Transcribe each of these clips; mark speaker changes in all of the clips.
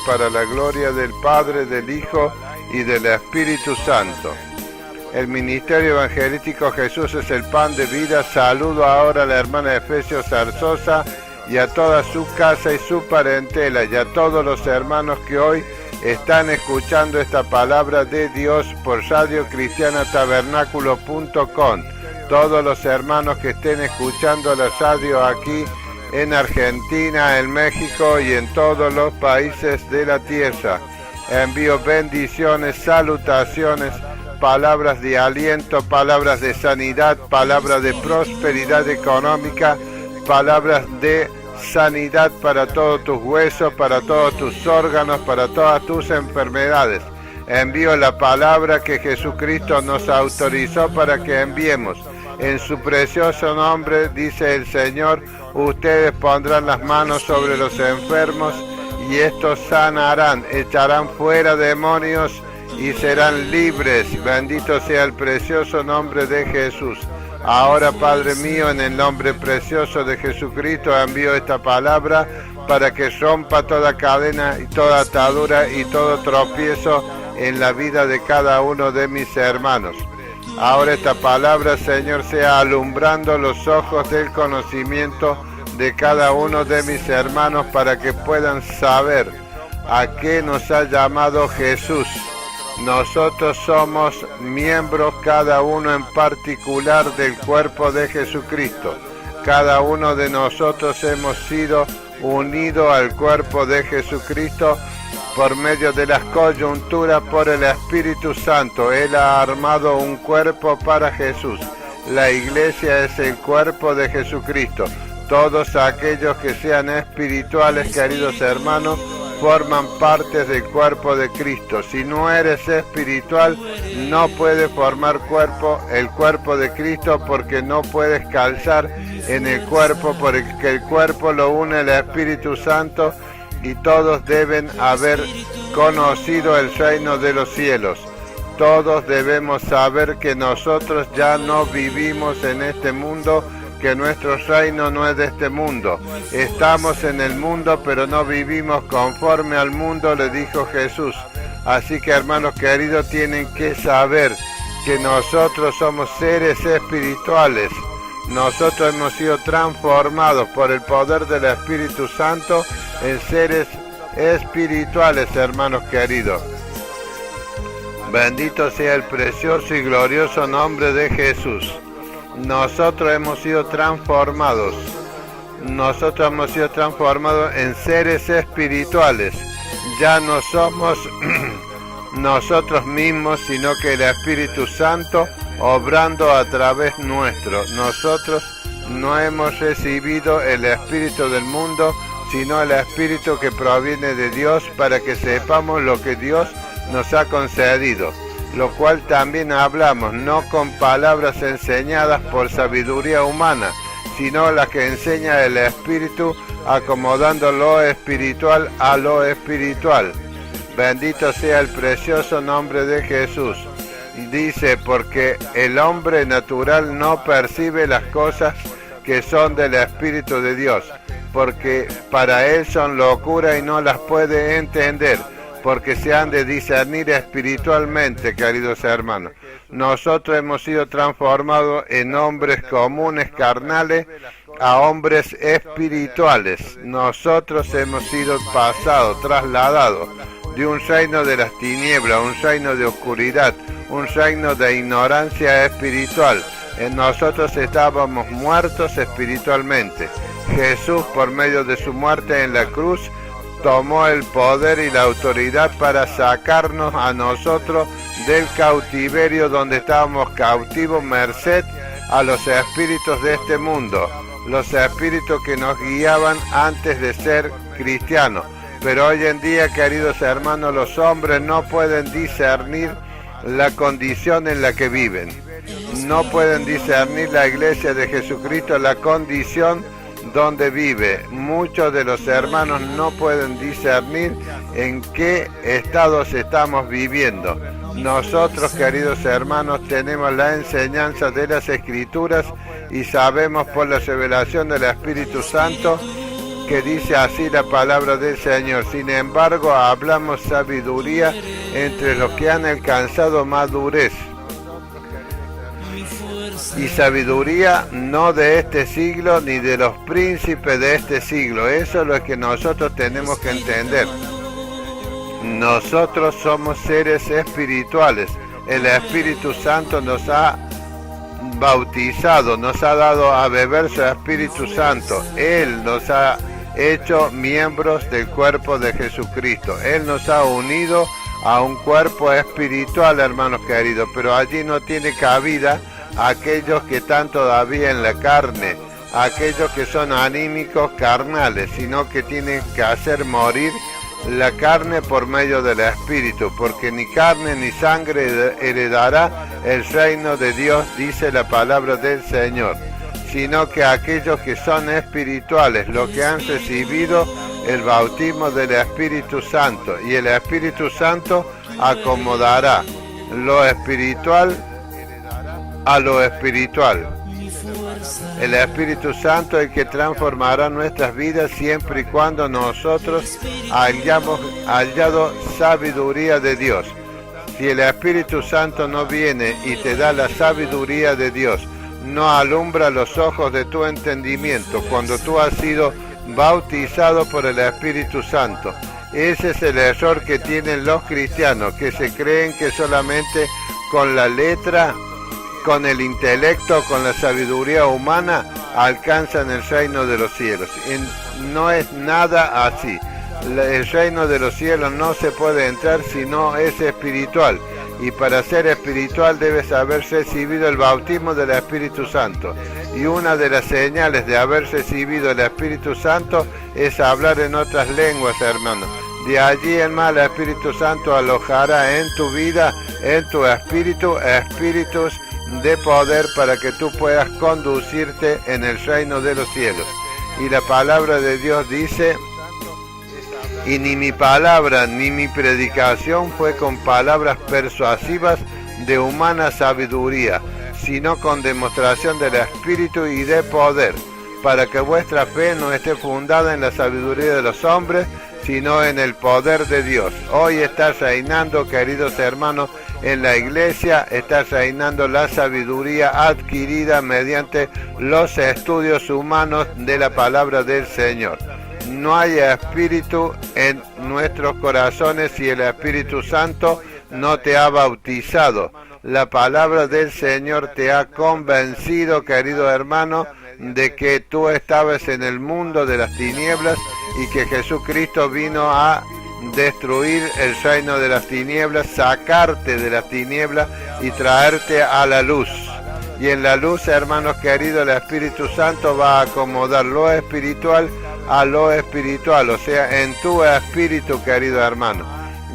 Speaker 1: para la gloria del Padre, del Hijo y del Espíritu Santo. El ministerio evangelístico Jesús es el pan de vida. Saludo ahora a la hermana Efesio Zarzosa y a toda su casa y su parentela y a todos los hermanos que hoy están escuchando esta palabra de Dios por radiocristianatabernáculo.com. Todos los hermanos que estén escuchando la radio aquí en Argentina, en México y en todos los países de la tierra. Envío bendiciones, salutaciones, palabras de aliento, palabras de sanidad, palabras de prosperidad económica, palabras de sanidad para todos tus huesos, para todos tus órganos, para todas tus enfermedades. Envío la palabra que Jesucristo nos autorizó para que enviemos. En su precioso nombre, dice el Señor, ustedes pondrán las manos sobre los enfermos y estos sanarán, echarán fuera demonios y serán libres. Bendito sea el precioso nombre de Jesús. Ahora, Padre mío, en el nombre precioso de Jesucristo, envío esta palabra para que rompa toda cadena y toda atadura y todo tropiezo en la vida de cada uno de mis hermanos. Ahora esta palabra, Señor, sea alumbrando los ojos del conocimiento de cada uno de mis hermanos para que puedan saber a qué nos ha llamado Jesús. Nosotros somos miembros, cada uno en particular, del cuerpo de Jesucristo. Cada uno de nosotros hemos sido unidos al cuerpo de Jesucristo por medio de las coyunturas por el Espíritu Santo. Él ha armado un cuerpo para Jesús. La iglesia es el cuerpo de Jesucristo. Todos aquellos que sean espirituales, queridos hermanos, forman parte del cuerpo de Cristo. Si no eres espiritual, no puedes formar el cuerpo de Cristo, porque no puedes calzar en el cuerpo, porque el cuerpo lo une el Espíritu Santo y todos deben haber conocido el reino de los cielos. Todos debemos saber que nosotros ya no vivimos en este mundo, que nuestro reino no es de este mundo. Estamos en el mundo, pero no vivimos conforme al mundo, le dijo Jesús. Así que, hermanos queridos, tienen que saber que nosotros somos seres espirituales. Nosotros hemos sido transformados por el poder del Espíritu Santo en seres espirituales, hermanos queridos. Bendito sea el precioso y glorioso nombre de Jesús. Nosotros hemos sido transformados. Nosotros hemos sido transformados en seres espirituales. Ya no somos nosotros mismos, sino que el Espíritu Santo obrando a través nuestro. Nosotros no hemos recibido el espíritu del mundo, sino el espíritu que proviene de Dios, para que sepamos lo que Dios nos ha concedido, lo cual también hablamos, no con palabras enseñadas por sabiduría humana, sino las que enseña el Espíritu, acomodando lo espiritual a lo espiritual. Bendito sea el precioso nombre de Jesús. Dice, porque el hombre natural no percibe las cosas que son del Espíritu de Dios, porque para él son locura y no las puede entender, porque se han de discernir espiritualmente, queridos hermanos. Nosotros hemos sido transformados en hombres comunes, carnales, a hombres espirituales. Nosotros hemos sido pasados, trasladados de un reino de las tinieblas, un reino de oscuridad, un reino de ignorancia espiritual. En nosotros estábamos muertos espiritualmente. Jesús, por medio de su muerte en la cruz, tomó el poder y la autoridad para sacarnos a nosotros del cautiverio donde estábamos cautivos, merced a los espíritus de este mundo, los espíritus que nos guiaban antes de ser cristianos. Pero hoy en día, queridos hermanos, los hombres no pueden discernir la condición en la que viven. No pueden discernir, la iglesia de Jesucristo, la condición donde vive. Muchos de los hermanos no pueden discernir en qué estados estamos viviendo. Nosotros, queridos hermanos, tenemos la enseñanza de las Escrituras y sabemos por la revelación del Espíritu Santo que dice así la palabra del Señor. Sin embargo, hablamos sabiduría entre los que han alcanzado madurez. Y sabiduría no de este siglo ni de los príncipes de este siglo. Eso es lo que nosotros tenemos que entender. Nosotros somos seres espirituales. El Espíritu Santo nos ha bautizado, nos ha dado a beber su Espíritu Santo. Él nos ha hecho miembros del cuerpo de Jesucristo. Él nos ha unido a un cuerpo espiritual, hermanos queridos, pero allí no tiene cabida aquellos que están todavía en la carne, aquellos que son anímicos carnales, sino que tienen que hacer morir la carne por medio del Espíritu, porque ni carne ni sangre heredará el reino de Dios, dice la palabra del Señor, sino que aquellos que son espirituales, los que han recibido el bautismo del Espíritu Santo, y el Espíritu Santo acomodará lo espiritual a lo espiritual. El Espíritu Santo es el que transformará nuestras vidas siempre y cuando nosotros hayamos hallado sabiduría de Dios. Si el Espíritu Santo no viene y te da la sabiduría de Dios, no alumbra los ojos de tu entendimiento cuando tú has sido bautizado por el Espíritu Santo. Ese es el error que tienen los cristianos, que se creen que solamente con la letra, con el intelecto, con la sabiduría humana, alcanzan el reino de los cielos. No es nada así. El reino de los cielos no se puede entrar si no es espiritual. Y para ser espiritual debes haber recibido el bautismo del Espíritu Santo. Y una de las señales de haber recibido el Espíritu Santo es hablar en otras lenguas, hermanos. De allí en más el Espíritu Santo alojará en tu vida, en tu espíritu, espíritus de poder para que tú puedas conducirte en el reino de los cielos. Y la palabra de Dios dice: y ni mi palabra ni mi predicación fue con palabras persuasivas de humana sabiduría, sino con demostración del Espíritu y de poder, para que vuestra fe no esté fundada en la sabiduría de los hombres, sino en el poder de Dios. Hoy está reinando, queridos hermanos, en la iglesia está reinando la sabiduría adquirida mediante los estudios humanos de la palabra del Señor. No hay espíritu en nuestros corazones si el Espíritu Santo no te ha bautizado. La palabra del Señor te ha convencido, querido hermano, de que tú estabas en el mundo de las tinieblas y que Jesucristo vino a destruir el reino de las tinieblas, sacarte de las tinieblas y traerte a la luz. Y en la luz, hermanos queridos, el Espíritu Santo va a acomodar lo espiritual a lo espiritual, o sea, en tu espíritu, querido hermano.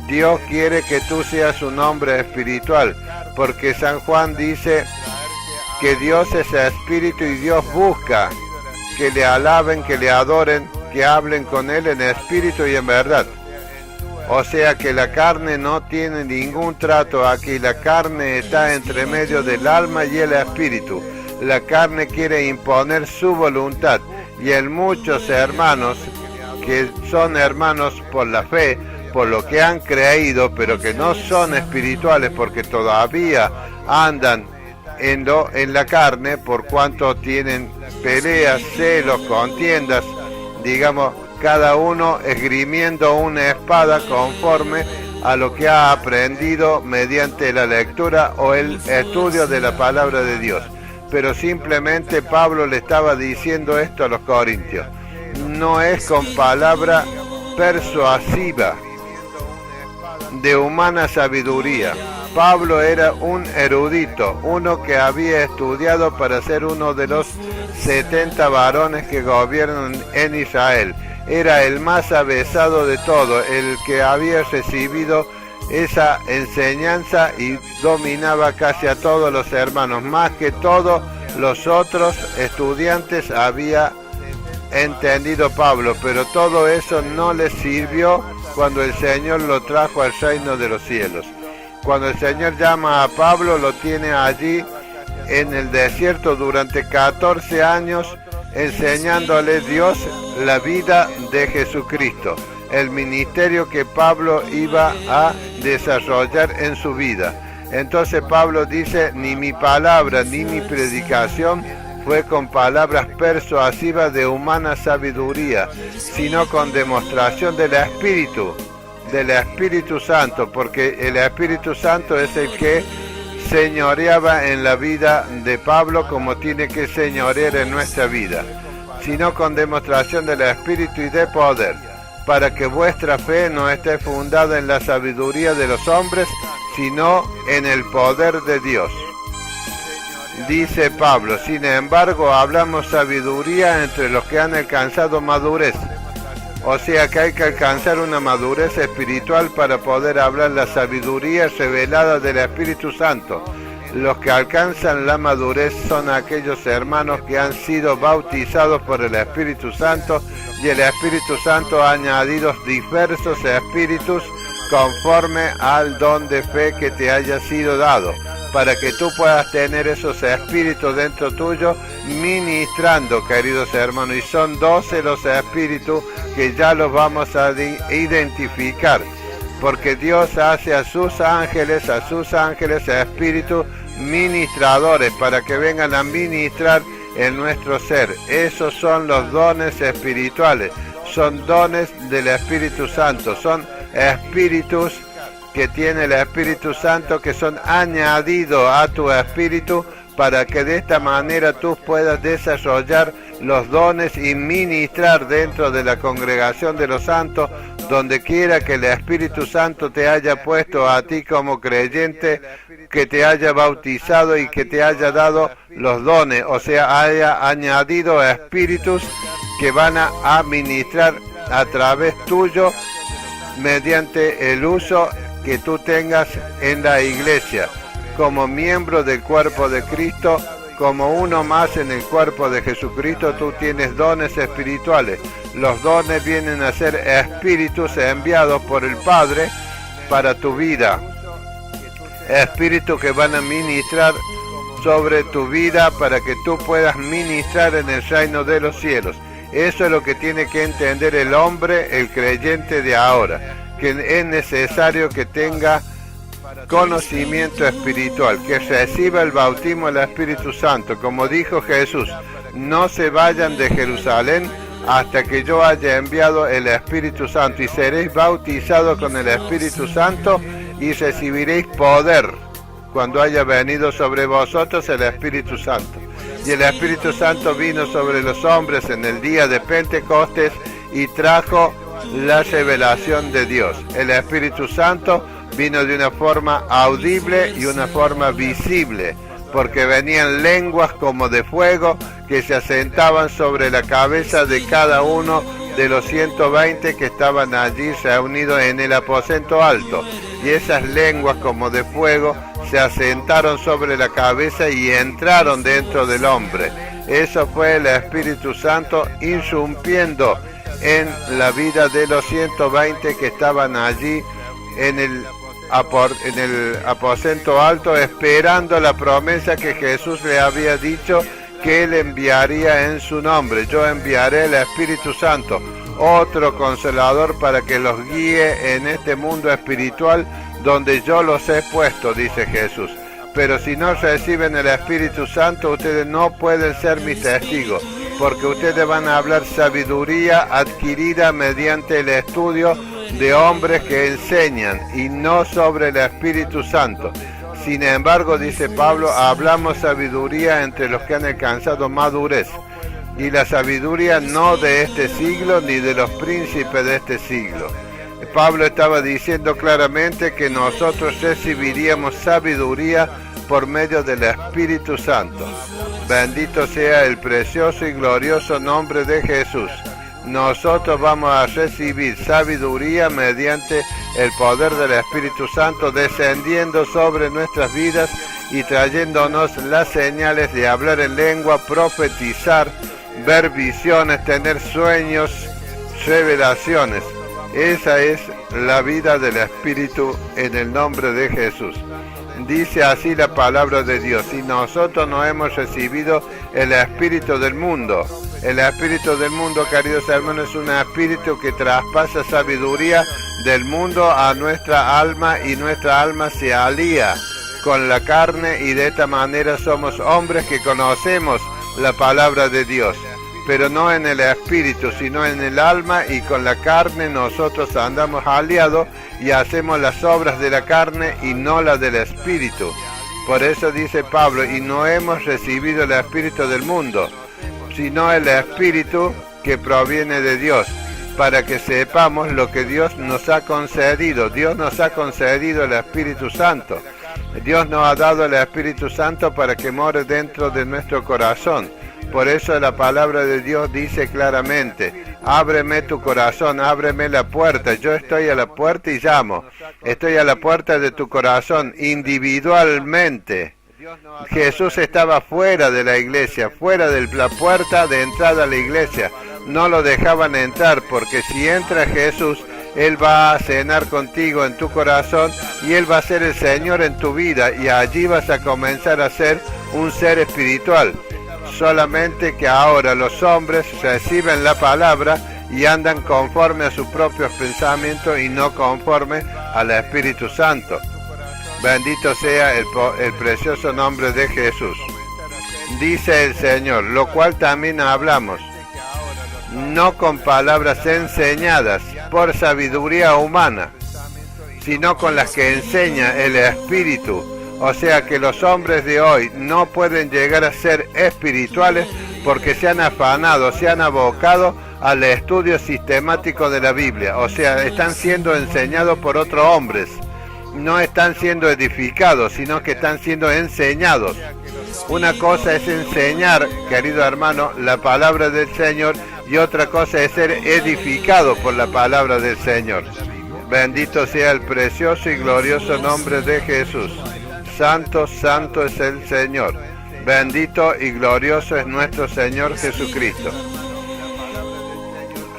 Speaker 1: Dios quiere que tú seas un hombre espiritual, porque San Juan dice que Dios es espíritu y Dios busca que le alaben, que le adoren, que hablen con Él en espíritu y en verdad. O sea que la carne no tiene ningún trato aquí. La carne está entre medio del alma y el espíritu. La carne quiere imponer su voluntad. Y en muchos hermanos, que son hermanos por la fe, por lo que han creído, pero que no son espirituales porque todavía andan en la carne, por cuanto tienen peleas, celos, contiendas, digamos, cada uno esgrimiendo una espada conforme a lo que ha aprendido mediante la lectura o el estudio de la palabra de Dios. Pero simplemente Pablo le estaba diciendo esto a los corintios: no es con palabra persuasiva de humana sabiduría. Pablo era un erudito, uno que había estudiado para ser uno de los 70 varones que gobiernan en Israel. Era el más avesado de todos, el que había recibido esa enseñanza y dominaba casi a todos los hermanos, más que todos los otros estudiantes había entendido Pablo, pero todo eso no le sirvió cuando el Señor lo trajo al reino de los cielos. Cuando el Señor llama a Pablo, lo tiene allí en el desierto durante 14 años enseñándole Dios la vida de Jesucristo, el ministerio que Pablo iba a desarrollar en su vida. Entonces Pablo dice, ni mi palabra ni mi predicación fue con palabras persuasivas de humana sabiduría, sino con demostración del Espíritu Santo, porque el Espíritu Santo es el que señoreaba en la vida de Pablo como tiene que señorear en nuestra vida, sino con demostración del Espíritu y de poder, para que vuestra fe no esté fundada en la sabiduría de los hombres, sino en el poder de Dios. Dice Pablo, sin embargo, hablamos sabiduría entre los que han alcanzado madurez. O sea que hay que alcanzar una madurez espiritual para poder hablar la sabiduría revelada del Espíritu Santo. Los que alcanzan la madurez son aquellos hermanos que han sido bautizados por el Espíritu Santo, y el Espíritu Santo ha añadido diversos espíritus conforme al don de fe que te haya sido dado, para que tú puedas tener esos espíritus dentro tuyo ministrando, queridos hermanos. Y son 12 los espíritus que ya los vamos a identificar, porque Dios hace a sus ángeles espíritus ministradores, para que vengan a ministrar en nuestro ser. Esos son los dones espirituales, son dones del Espíritu Santo, son espíritus que tiene el Espíritu Santo, que son añadidos a tu espíritu, para que de esta manera tú puedas desarrollar los dones y ministrar dentro de la congregación de los santos, donde quiera que el Espíritu Santo te haya puesto a ti como creyente, que te haya bautizado y que te haya dado los dones, o sea, haya añadido espíritus que van a ministrar a través tuyo mediante el uso que tú tengas en la iglesia, como miembro del cuerpo de Cristo, como uno más en el cuerpo de Jesucristo. Tú tienes dones espirituales. Los dones vienen a ser espíritus enviados por el Padre para tu vida, espíritus que van a ministrar sobre tu vida para que tú puedas ministrar en el reino de los cielos. Eso es lo que tiene que entender el hombre, el creyente de ahora, que es necesario que tenga conocimiento espiritual, que reciba el bautismo del Espíritu Santo. Como dijo Jesús, no se vayan de Jerusalén hasta que yo haya enviado el Espíritu Santo, y seréis bautizados con el Espíritu Santo y recibiréis poder cuando haya venido sobre vosotros el Espíritu Santo. Y el Espíritu Santo vino sobre los hombres en el día de Pentecostés y trajo la revelación de Dios. El Espíritu Santo vino de una forma audible y una forma visible, porque venían lenguas como de fuego que se asentaban sobre la cabeza de cada uno de los 120 que estaban allí reunidos en el aposento alto. Y esas lenguas como de fuego se asentaron sobre la cabeza y entraron dentro del hombre. Eso fue el Espíritu Santo irrumpiendo en la vida de los 120 que estaban allí en el aposento alto, esperando la promesa que Jesús le había dicho que él enviaría en su nombre. Yo enviaré el Espíritu Santo, otro consolador, para que los guíe en este mundo espiritual donde yo los he puesto, dice Jesús. Pero si no reciben el Espíritu Santo, ustedes no pueden ser mis testigos, porque ustedes van a hablar sabiduría adquirida mediante el estudio de hombres que enseñan, y no sobre el Espíritu Santo. Sin embargo, dice Pablo, hablamos sabiduría entre los que han alcanzado madurez, y la sabiduría no de este siglo ni de los príncipes de este siglo. Pablo estaba diciendo claramente que nosotros recibiríamos sabiduría por medio del Espíritu Santo. Bendito sea el precioso y glorioso nombre de Jesús. Nosotros vamos a recibir sabiduría mediante el poder del Espíritu Santo descendiendo sobre nuestras vidas y trayéndonos las señales de hablar en lengua, profetizar, ver visiones, tener sueños, revelaciones. Esa es la vida del Espíritu en el nombre de Jesús. Dice así la palabra de Dios: y nosotros no hemos recibido el Espíritu del mundo, El espíritu del mundo, queridos hermanos, es un espíritu que traspasa sabiduría del mundo a nuestra alma, y nuestra alma se alía con la carne, y de esta manera somos hombres que conocemos la palabra de Dios, pero no en el espíritu, sino en el alma, y con la carne nosotros andamos aliados y hacemos las obras de la carne y no las del espíritu. Por eso dice Pablo, y no hemos recibido el espíritu del mundo, sino el espíritu que proviene de Dios, para que sepamos lo que Dios nos ha concedido. Dios nos ha concedido el Espíritu Santo. Dios nos ha dado el Espíritu Santo para que more dentro de nuestro corazón. Por eso la palabra de Dios dice claramente, ábreme tu corazón, ábreme la puerta. Yo estoy a la puerta y llamo. Estoy a la puerta de tu corazón individualmente. Jesús estaba fuera de la iglesia, fuera de la puerta de entrada a la iglesia. No lo dejaban entrar, porque si entra Jesús, Él va a cenar contigo en tu corazón, y Él va a ser el Señor en tu vida, y allí vas a comenzar a ser un ser espiritual. Solamente que ahora los hombres reciben la palabra y andan conforme a sus propios pensamientos y no conforme al Espíritu Santo. Bendito sea el precioso nombre de Jesús. Dice el Señor, lo cual también hablamos, no con palabras enseñadas por sabiduría humana, sino con las que enseña el Espíritu. O sea que los hombres de hoy no pueden llegar a ser espirituales porque se han afanado, se han abocado al estudio sistemático de la Biblia. O sea, están siendo enseñados por otros hombres. No están siendo edificados, sino que están siendo enseñados. Una cosa es enseñar, querido hermano, la palabra del Señor, y otra cosa es ser edificado por la palabra del Señor. Bendito sea el precioso y glorioso nombre de Jesús. Santo, santo es el Señor. Bendito y glorioso es nuestro Señor Jesucristo.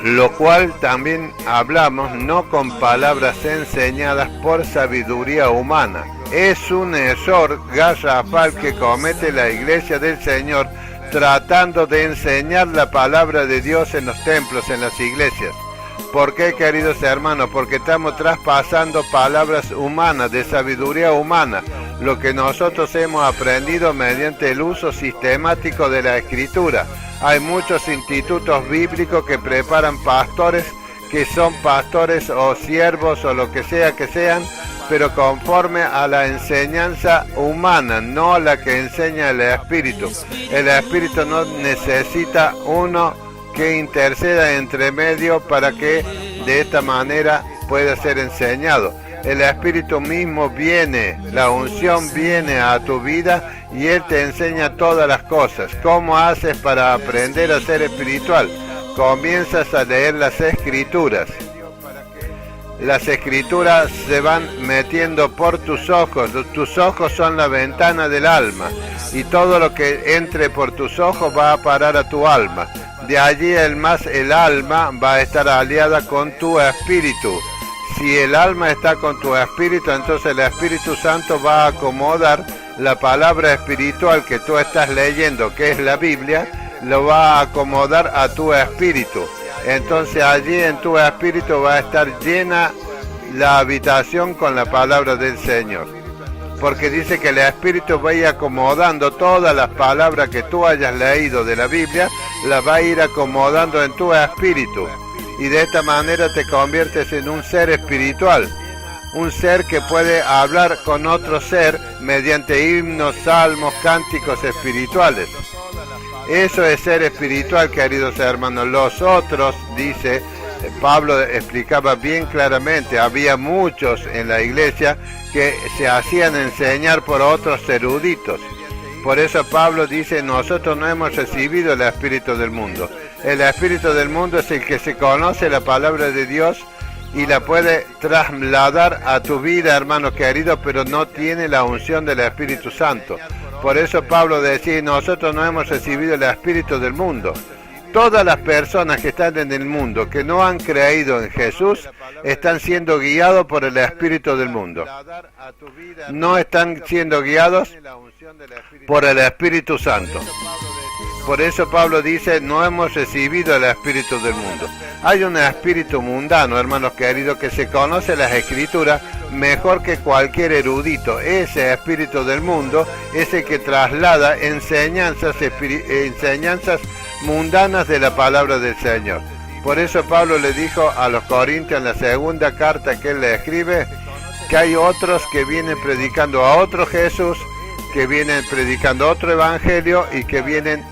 Speaker 1: Lo cual también hablamos, no con palabras enseñadas por sabiduría humana. Es un error garrafal que comete la iglesia del Señor tratando de enseñar la palabra de Dios en los templos, en las iglesias. ¿Por qué, queridos hermanos? Porque estamos traspasando palabras humanas, de sabiduría humana, lo que nosotros hemos aprendido mediante el uso sistemático de la Escritura. Hay muchos institutos bíblicos que preparan pastores, que son pastores o siervos o lo que sea que sean, pero conforme a la enseñanza humana, no a la que enseña el Espíritu. El Espíritu no necesita uno que interceda entre medio para que de esta manera pueda ser enseñado. El Espíritu mismo viene, la unción viene a tu vida y Él te enseña todas las cosas. ¿Cómo haces para aprender a ser espiritual? Comienzas a leer las Escrituras. Las Escrituras se van metiendo por tus ojos. Tus ojos son la ventana del alma, y todo lo que entre por tus ojos va a parar a tu alma. De allí el alma va a estar aliada con tu espíritu. Si el alma está con tu espíritu, entonces el Espíritu Santo va a acomodar la palabra espiritual que tú estás leyendo, que es la Biblia, lo va a acomodar a tu espíritu. Entonces allí en tu espíritu va a estar llena la habitación con la palabra del Señor. Porque dice que el Espíritu va a ir acomodando todas las palabras que tú hayas leído de la Biblia, las va a ir acomodando en tu espíritu. Y de esta manera te conviertes en un ser espiritual. Un ser que puede hablar con otro ser mediante himnos, salmos, cánticos espirituales. Eso es ser espiritual, queridos hermanos. Los otros, dice, Pablo explicaba bien claramente, había muchos en la iglesia que se hacían enseñar por otros eruditos. Por eso Pablo dice, nosotros no hemos recibido el espíritu del mundo. El espíritu del mundo es el que se conoce la palabra de Dios y la puede trasladar a tu vida, hermano querido, pero no tiene la unción del Espíritu Santo. Por eso Pablo decía, nosotros no hemos recibido el espíritu del mundo. Todas las personas que están en el mundo, que no han creído en Jesús, están siendo guiados por el espíritu del mundo. No están siendo guiados por el Espíritu Santo. Por eso Pablo dice, no hemos recibido el espíritu del mundo. Hay un espíritu mundano, hermanos queridos, que se conoce las escrituras mejor que cualquier erudito. Ese espíritu del mundo es el que traslada enseñanzas mundanas de la palabra del Señor. Por eso Pablo le dijo a los Corintios en la segunda carta que él le escribe, que hay otros que vienen predicando a otro Jesús, que vienen predicando otro evangelio y que vienen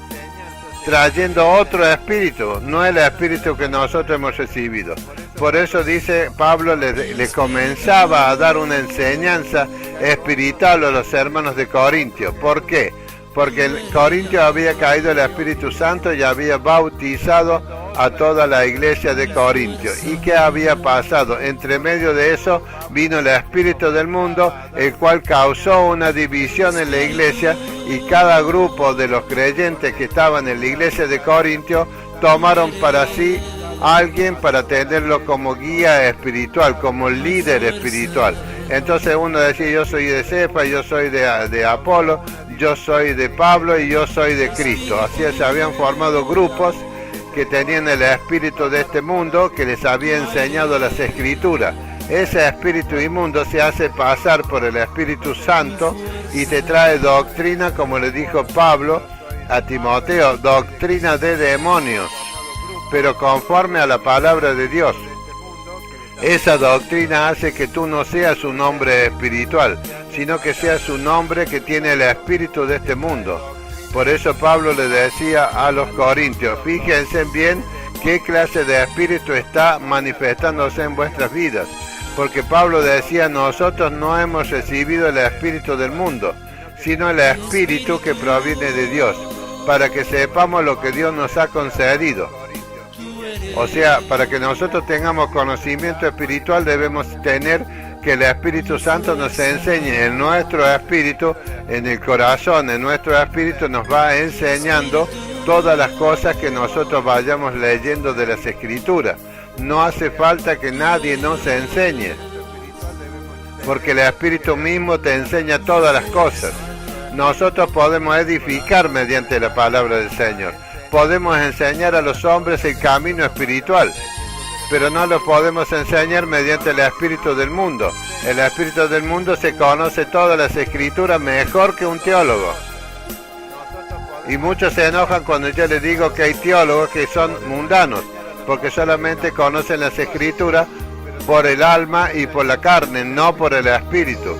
Speaker 1: trayendo otro espíritu, no el espíritu que nosotros hemos recibido. Por eso dice Pablo, le comenzaba a dar una enseñanza espiritual a los hermanos de Corintio. ¿Por qué? Porque en Corintio había caído el Espíritu Santo y había bautizado a toda la iglesia de Corintio. ¿Y qué había pasado? Entre medio de eso vino el espíritu del mundo, el cual causó una división en la iglesia, y cada grupo de los creyentes que estaban en la iglesia de Corintio tomaron para sí alguien para tenerlo como guía espiritual, como líder espiritual. Entonces uno decía, yo soy de Cefa, yo soy de Apolo, yo soy de Pablo y yo soy de Cristo. Así se habían formado grupos que tenían el espíritu de este mundo, que les había enseñado las escrituras. Ese espíritu inmundo se hace pasar por el Espíritu Santo y te trae doctrina, como le dijo Pablo a Timoteo, doctrina de demonios, pero conforme a la palabra de Dios. Esa doctrina hace que tú no seas un hombre espiritual, sino que seas un hombre que tiene el espíritu de este mundo. Por eso Pablo le decía a los corintios, fíjense bien qué clase de espíritu está manifestándose en vuestras vidas. Porque Pablo decía, nosotros no hemos recibido el espíritu del mundo, sino el espíritu que proviene de Dios, para que sepamos lo que Dios nos ha concedido. O sea, para que nosotros tengamos conocimiento espiritual debemos tener que el Espíritu Santo nos enseñe en nuestro espíritu, en el corazón, en nuestro espíritu nos va enseñando todas las cosas que nosotros vayamos leyendo de las Escrituras. No hace falta que nadie nos enseñe, porque el Espíritu mismo te enseña todas las cosas. Nosotros podemos edificar mediante la palabra del Señor. Podemos enseñar a los hombres el camino espiritual, pero no lo podemos enseñar mediante el espíritu del mundo. El espíritu del mundo se conoce todas las escrituras mejor que un teólogo. Y muchos se enojan cuando yo les digo que hay teólogos que son mundanos, porque solamente conocen las escrituras por el alma y por la carne, no por el espíritu.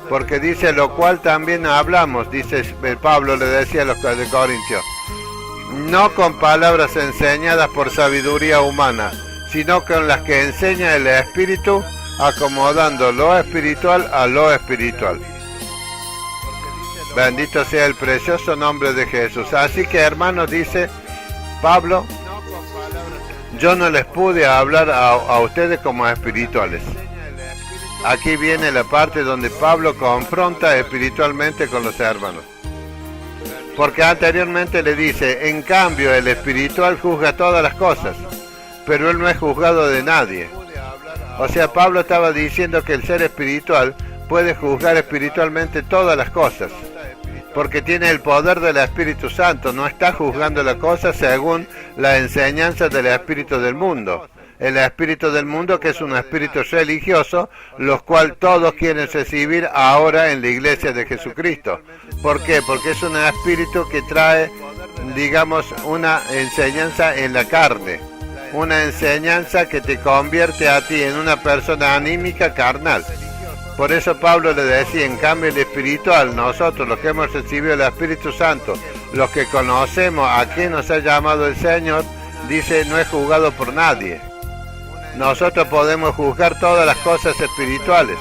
Speaker 1: Porque dice, lo cual también hablamos, dice Pablo, le decía a los de Corintios, no con palabras enseñadas por sabiduría humana, sino con las que enseña el Espíritu, acomodando lo espiritual a lo espiritual. Bendito sea el precioso nombre de Jesús. Así que, hermanos, dice Pablo, yo no les pude hablar a ustedes como espirituales. Aquí viene la parte donde Pablo confronta espiritualmente con los hermanos. Porque anteriormente le dice, en cambio el espiritual juzga todas las cosas, pero él no es juzgado de nadie. O sea, Pablo estaba diciendo que el ser espiritual puede juzgar espiritualmente todas las cosas, porque tiene el poder del Espíritu Santo, no está juzgando la cosa según la enseñanza del espíritu del mundo. El espíritu del mundo, que es un espíritu religioso, los cual todos quieren recibir ahora en la iglesia de Jesucristo. ¿Por qué? Porque es un espíritu que trae, digamos, una enseñanza en la carne, una enseñanza que te convierte a ti en una persona anímica carnal. Por eso Pablo le decía, en cambio el espiritual, nosotros los que hemos recibido el Espíritu Santo, los que conocemos a quién nos ha llamado el Señor, dice, no es juzgado por nadie. Nosotros podemos juzgar todas las cosas espirituales.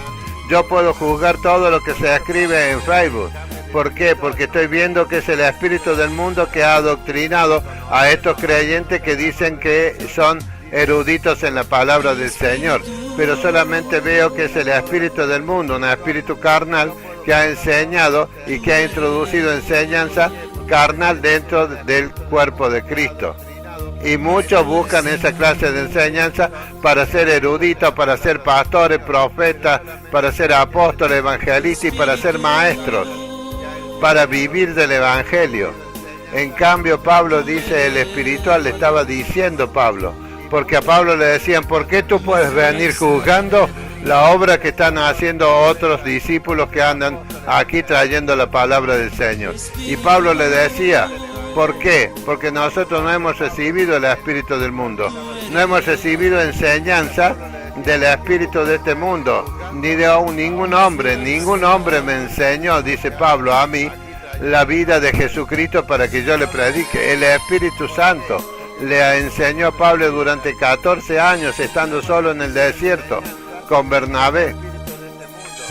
Speaker 1: Yo puedo juzgar todo lo que se escribe en Facebook. ¿Por qué? Porque estoy viendo que es el espíritu del mundo que ha adoctrinado a estos creyentes que dicen que son eruditos en la palabra del Señor. Pero solamente veo que es el espíritu del mundo, un espíritu carnal que ha enseñado y que ha introducido enseñanza carnal dentro del cuerpo de Cristo. Y muchos buscan esa clase de enseñanza para ser eruditos, para ser pastores, profetas, para ser apóstoles, evangelistas y para ser maestros, para vivir del evangelio. En cambio, Pablo dice, el espiritual le estaba diciendo Pablo, porque a Pablo le decían, ¿por qué tú puedes venir juzgando la obra que están haciendo otros discípulos que andan aquí trayendo la palabra del Señor? Y Pablo le decía, ¿por qué? Porque nosotros no hemos recibido el espíritu del mundo, no hemos recibido enseñanza del espíritu de este mundo, ni de ningún hombre me enseñó, dice Pablo, a mí, la vida de Jesucristo para que yo le predique. El Espíritu Santo le enseñó a Pablo durante 14 años, estando solo en el desierto, con Bernabé.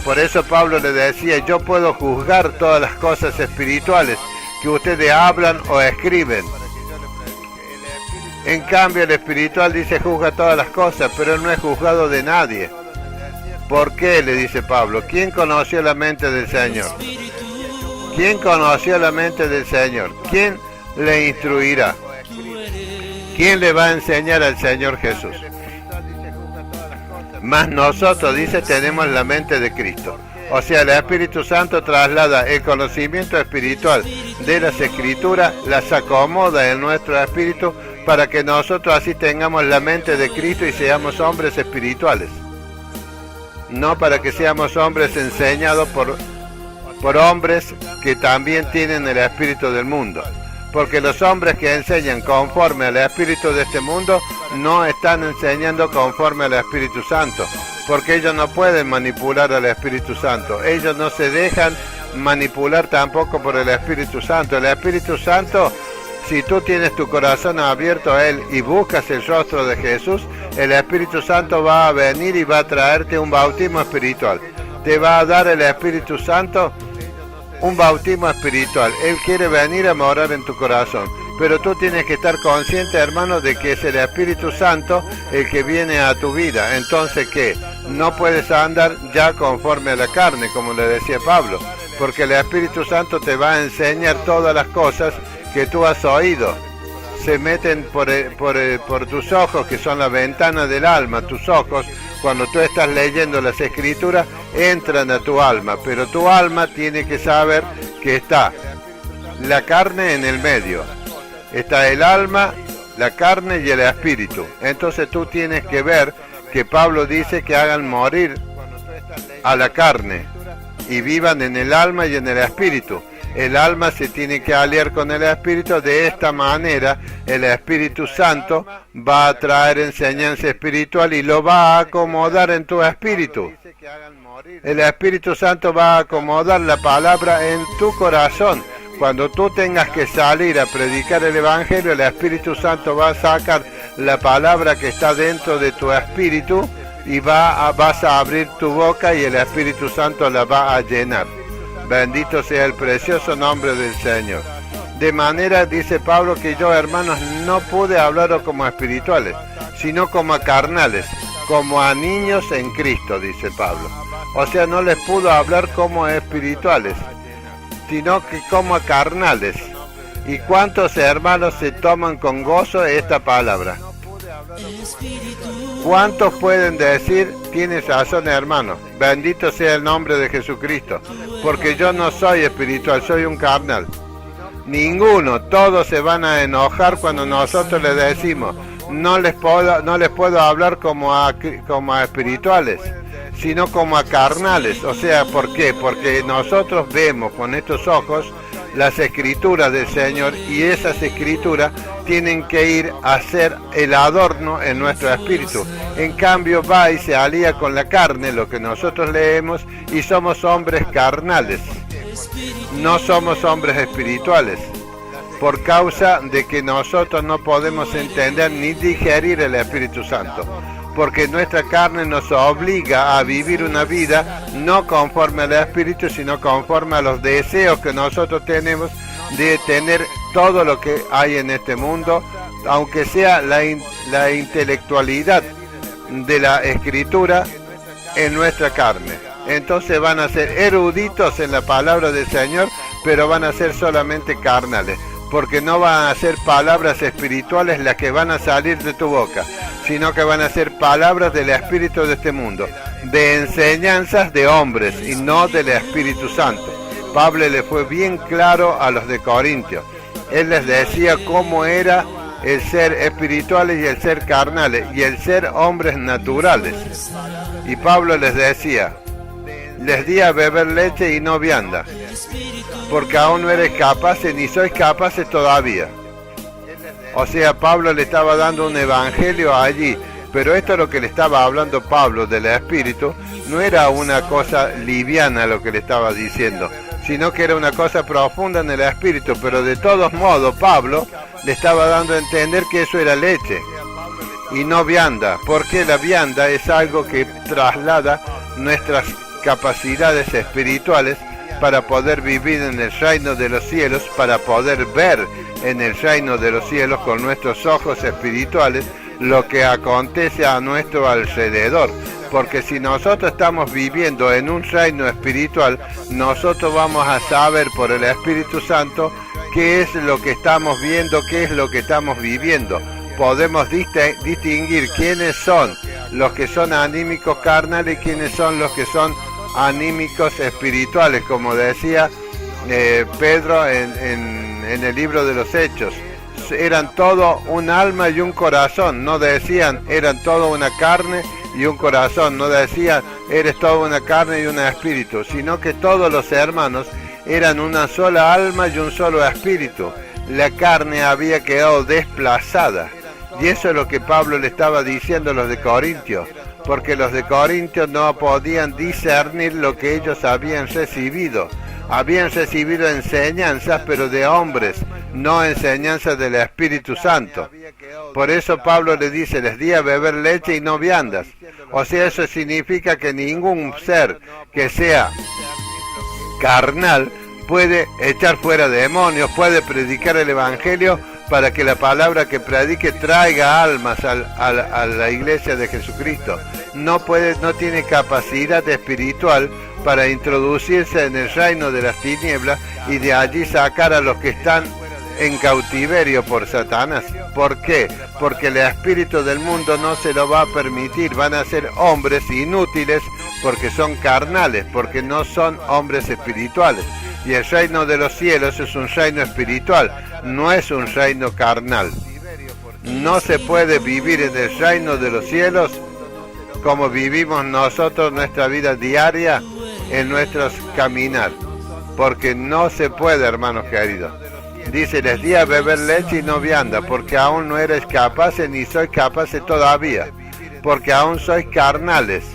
Speaker 1: Por eso Pablo le decía, yo puedo juzgar todas las cosas espirituales que ustedes hablan o escriben. En cambio, el espiritual dice, juzga todas las cosas, pero él no es juzgado de nadie. ¿Por qué? Le dice Pablo. ¿Quién conoció la mente del Señor? ¿Quién conoció la mente del Señor? ¿Quién le instruirá? ¿Quién le va a enseñar al Señor Jesús? Mas nosotros, dice, tenemos la mente de Cristo. O sea, el Espíritu Santo traslada el conocimiento espiritual de las Escrituras, las acomoda en nuestro espíritu para que nosotros así tengamos la mente de Cristo y seamos hombres espirituales. No para que seamos hombres enseñados por hombres que también tienen el espíritu del mundo. Porque los hombres que enseñan conforme al espíritu de este mundo no están enseñando conforme al Espíritu Santo, porque ellos no pueden manipular al Espíritu Santo. Ellos no se dejan manipular tampoco por el Espíritu Santo. El Espíritu Santo, si tú tienes tu corazón abierto a Él y buscas el rostro de Jesús, el Espíritu Santo va a venir y va a traerte un bautismo espiritual. Te va a dar el Espíritu Santo un bautismo espiritual. Él quiere venir a morar en tu corazón, pero tú tienes que estar consciente, hermano, de que es el Espíritu Santo el que viene a tu vida. Entonces, ¿qué? No puedes andar ya conforme a la carne, como le decía Pablo, porque el Espíritu Santo te va a enseñar todas las cosas que tú has oído. Se meten por tus ojos, que son la ventana del alma. Tus ojos, cuando tú estás leyendo las Escrituras, entran a tu alma, pero tu alma tiene que saber que está la carne en el medio. Está el alma, la carne y el espíritu. Entonces tú tienes que ver que Pablo dice que hagan morir a la carne y vivan en el alma y en el espíritu. El alma se tiene que aliar con el espíritu. De esta manera el Espíritu Santo va a traer enseñanza espiritual y lo va a acomodar en tu espíritu. El Espíritu Santo va a acomodar la palabra en tu corazón. Cuando tú tengas que salir a predicar el Evangelio, el Espíritu Santo va a sacar la palabra que está dentro de tu espíritu y vas a abrir tu boca y el Espíritu Santo la va a llenar. Bendito sea el precioso nombre del Señor. De manera, dice Pablo, que yo, hermanos, no pude hablaros como espirituales, sino como a carnales, como a niños en Cristo, dice Pablo. O sea, no les pudo hablar como espirituales, sino que como a carnales. ¿Y cuántos hermanos se toman con gozo esta palabra? ¿Cuántos pueden decir, tienes razón, hermano, bendito sea el nombre de Jesucristo, porque yo no soy espiritual, soy un carnal? Ninguno. Todos se van a enojar cuando nosotros les decimos, no les puedo hablar como a espirituales, sino como a carnales. O sea, ¿por qué? Porque nosotros vemos con estos ojos las Escrituras del Señor, y esas Escrituras tienen que ir a ser el adorno en nuestro espíritu. En cambio, va y se alía con la carne, lo que nosotros leemos, y somos hombres carnales. No somos hombres espirituales, por causa de que nosotros no podemos entender ni digerir el Espíritu Santo, porque nuestra carne nos obliga a vivir una vida no conforme al Espíritu, sino conforme a los deseos que nosotros tenemos de tener todo lo que hay en este mundo, aunque sea la intelectualidad de la Escritura en nuestra carne. Entonces van a ser eruditos en la palabra del Señor, pero van a ser solamente carnales, porque no van a ser palabras espirituales las que van a salir de tu boca, sino que van a ser palabras del espíritu de este mundo, de enseñanzas de hombres y no del Espíritu Santo. Pablo le fue bien claro a los de Corintios. Él les decía cómo era el ser espirituales y el ser carnales y el ser hombres naturales. Y Pablo les decía, les di a beber leche y no vianda, porque aún no eres capaces ni sois capaces todavía. O sea, Pablo le estaba dando un evangelio allí, pero esto es lo que le estaba hablando Pablo del Espíritu, no era una cosa liviana lo que le estaba diciendo, sino que era una cosa profunda en el Espíritu, pero de todos modos Pablo le estaba dando a entender que eso era leche y no vianda, porque la vianda es algo que traslada nuestras capacidades espirituales para poder vivir en el reino de los cielos, para poder ver en el reino de los cielos con nuestros ojos espirituales lo que acontece a nuestro alrededor. Porque si nosotros estamos viviendo en un reino espiritual, nosotros vamos a saber por el Espíritu Santo qué es lo que estamos viendo, qué es lo que estamos viviendo. Podemos distinguir quiénes son los que son anímicos carnales y quiénes son los que son anímicos espirituales, como decía Pedro en el libro de los Hechos. Eran todo un alma y un corazón, no decían eran todo una carne y un corazón, no decían eres toda una carne y un espíritu, sino que todos los hermanos eran una sola alma y un solo espíritu. La carne había quedado desplazada, y eso es lo que Pablo le estaba diciendo a los de Corintios, porque los de Corintios no podían discernir lo que ellos habían recibido. Habían recibido enseñanzas, pero de hombres, no enseñanzas del Espíritu Santo. Por eso Pablo le dice, les di a beber leche y no viandas. O sea, eso significa que ningún ser que sea carnal puede echar fuera demonios, puede predicar el Evangelio para que la palabra que predique traiga almas a la iglesia de Jesucristo. No tiene capacidad espiritual para introducirse en el reino de las tinieblas y de allí sacar a los que están en cautiverio por Satanás. ¿Por qué? Porque el espíritu del mundo no se lo va a permitir. Van a ser hombres inútiles porque son carnales, porque no son hombres espirituales. Y el reino de los cielos es un reino espiritual, no es un reino carnal. No se puede vivir en el reino de los cielos como vivimos nosotros nuestra vida diaria en nuestros caminar, porque no se puede, hermanos queridos. Dice, les di a beber leche y no vianda, porque aún no eres capaces ni sois capaces todavía, porque aún sois carnales.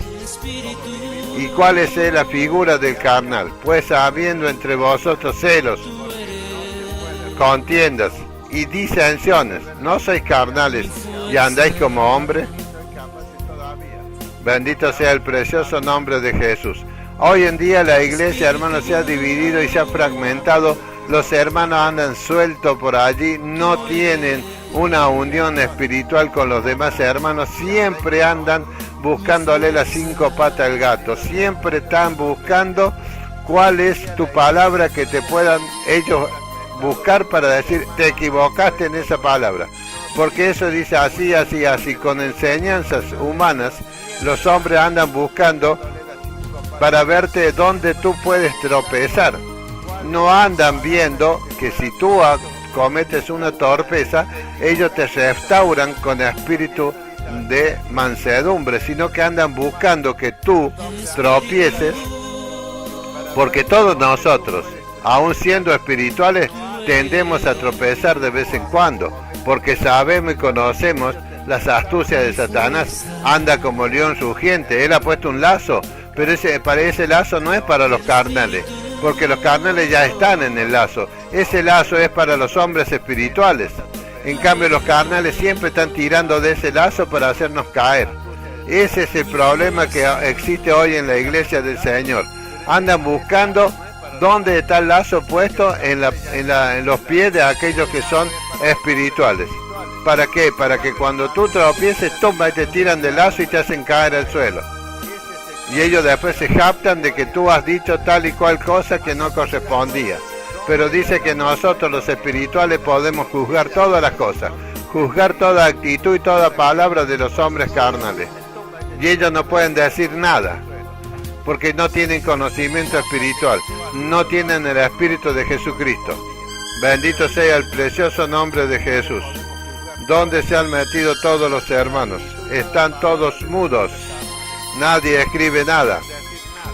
Speaker 1: ¿Y cuál es la figura del carnal? Pues habiendo entre vosotros celos, contiendas y disensiones, ¿no sois carnales y andáis como hombres? Bendito sea el precioso nombre de Jesús. Hoy en día la iglesia, hermanos, se ha dividido y se ha fragmentado. Los hermanos andan sueltos por allí, no tienen una unión espiritual con los demás hermanos, siempre andan buscándole las 5 patas al gato, siempre están buscando cuál es tu palabra que te puedan ellos buscar para decir, te equivocaste en esa palabra, porque eso dice así, así, así, con enseñanzas humanas, los hombres andan buscando para verte dónde tú puedes tropezar. No andan viendo que si tú cometes una torpeza, ellos te restauran con espíritu de mansedumbre, sino que andan buscando que tú tropieces, porque todos nosotros, aun siendo espirituales, tendemos a tropezar de vez en cuando, porque sabemos y conocemos las astucias de Satanás. Anda como león rugiente. Él ha puesto un lazo, pero ese lazo no es para los carnales, porque los carnales ya están en el lazo. Ese lazo es para los hombres espirituales. En cambio, los carnales siempre están tirando de ese lazo para hacernos caer. Ese es el problema que existe hoy en la iglesia del Señor. Andan buscando dónde está el lazo puesto en los pies de aquellos que son espirituales. ¿Para qué? Para que cuando tú tropieces, toma y te tiran del lazo y te hacen caer al suelo. Y ellos después se jactan de que tú has dicho tal y cual cosa que no correspondía. Pero dice que nosotros los espirituales podemos juzgar todas las cosas, juzgar toda actitud y toda palabra de los hombres carnales. Y ellos no pueden decir nada, porque no tienen conocimiento espiritual, no tienen el Espíritu de Jesucristo. Bendito sea el precioso nombre de Jesús. ¿Dónde se han metido todos los hermanos? Están todos mudos. Nadie escribe nada.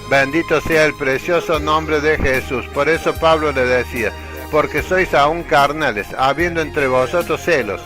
Speaker 1: Bendito sea el precioso nombre de Jesús. Por eso Pablo le decía, porque sois aún carnales, habiendo entre vosotros celos.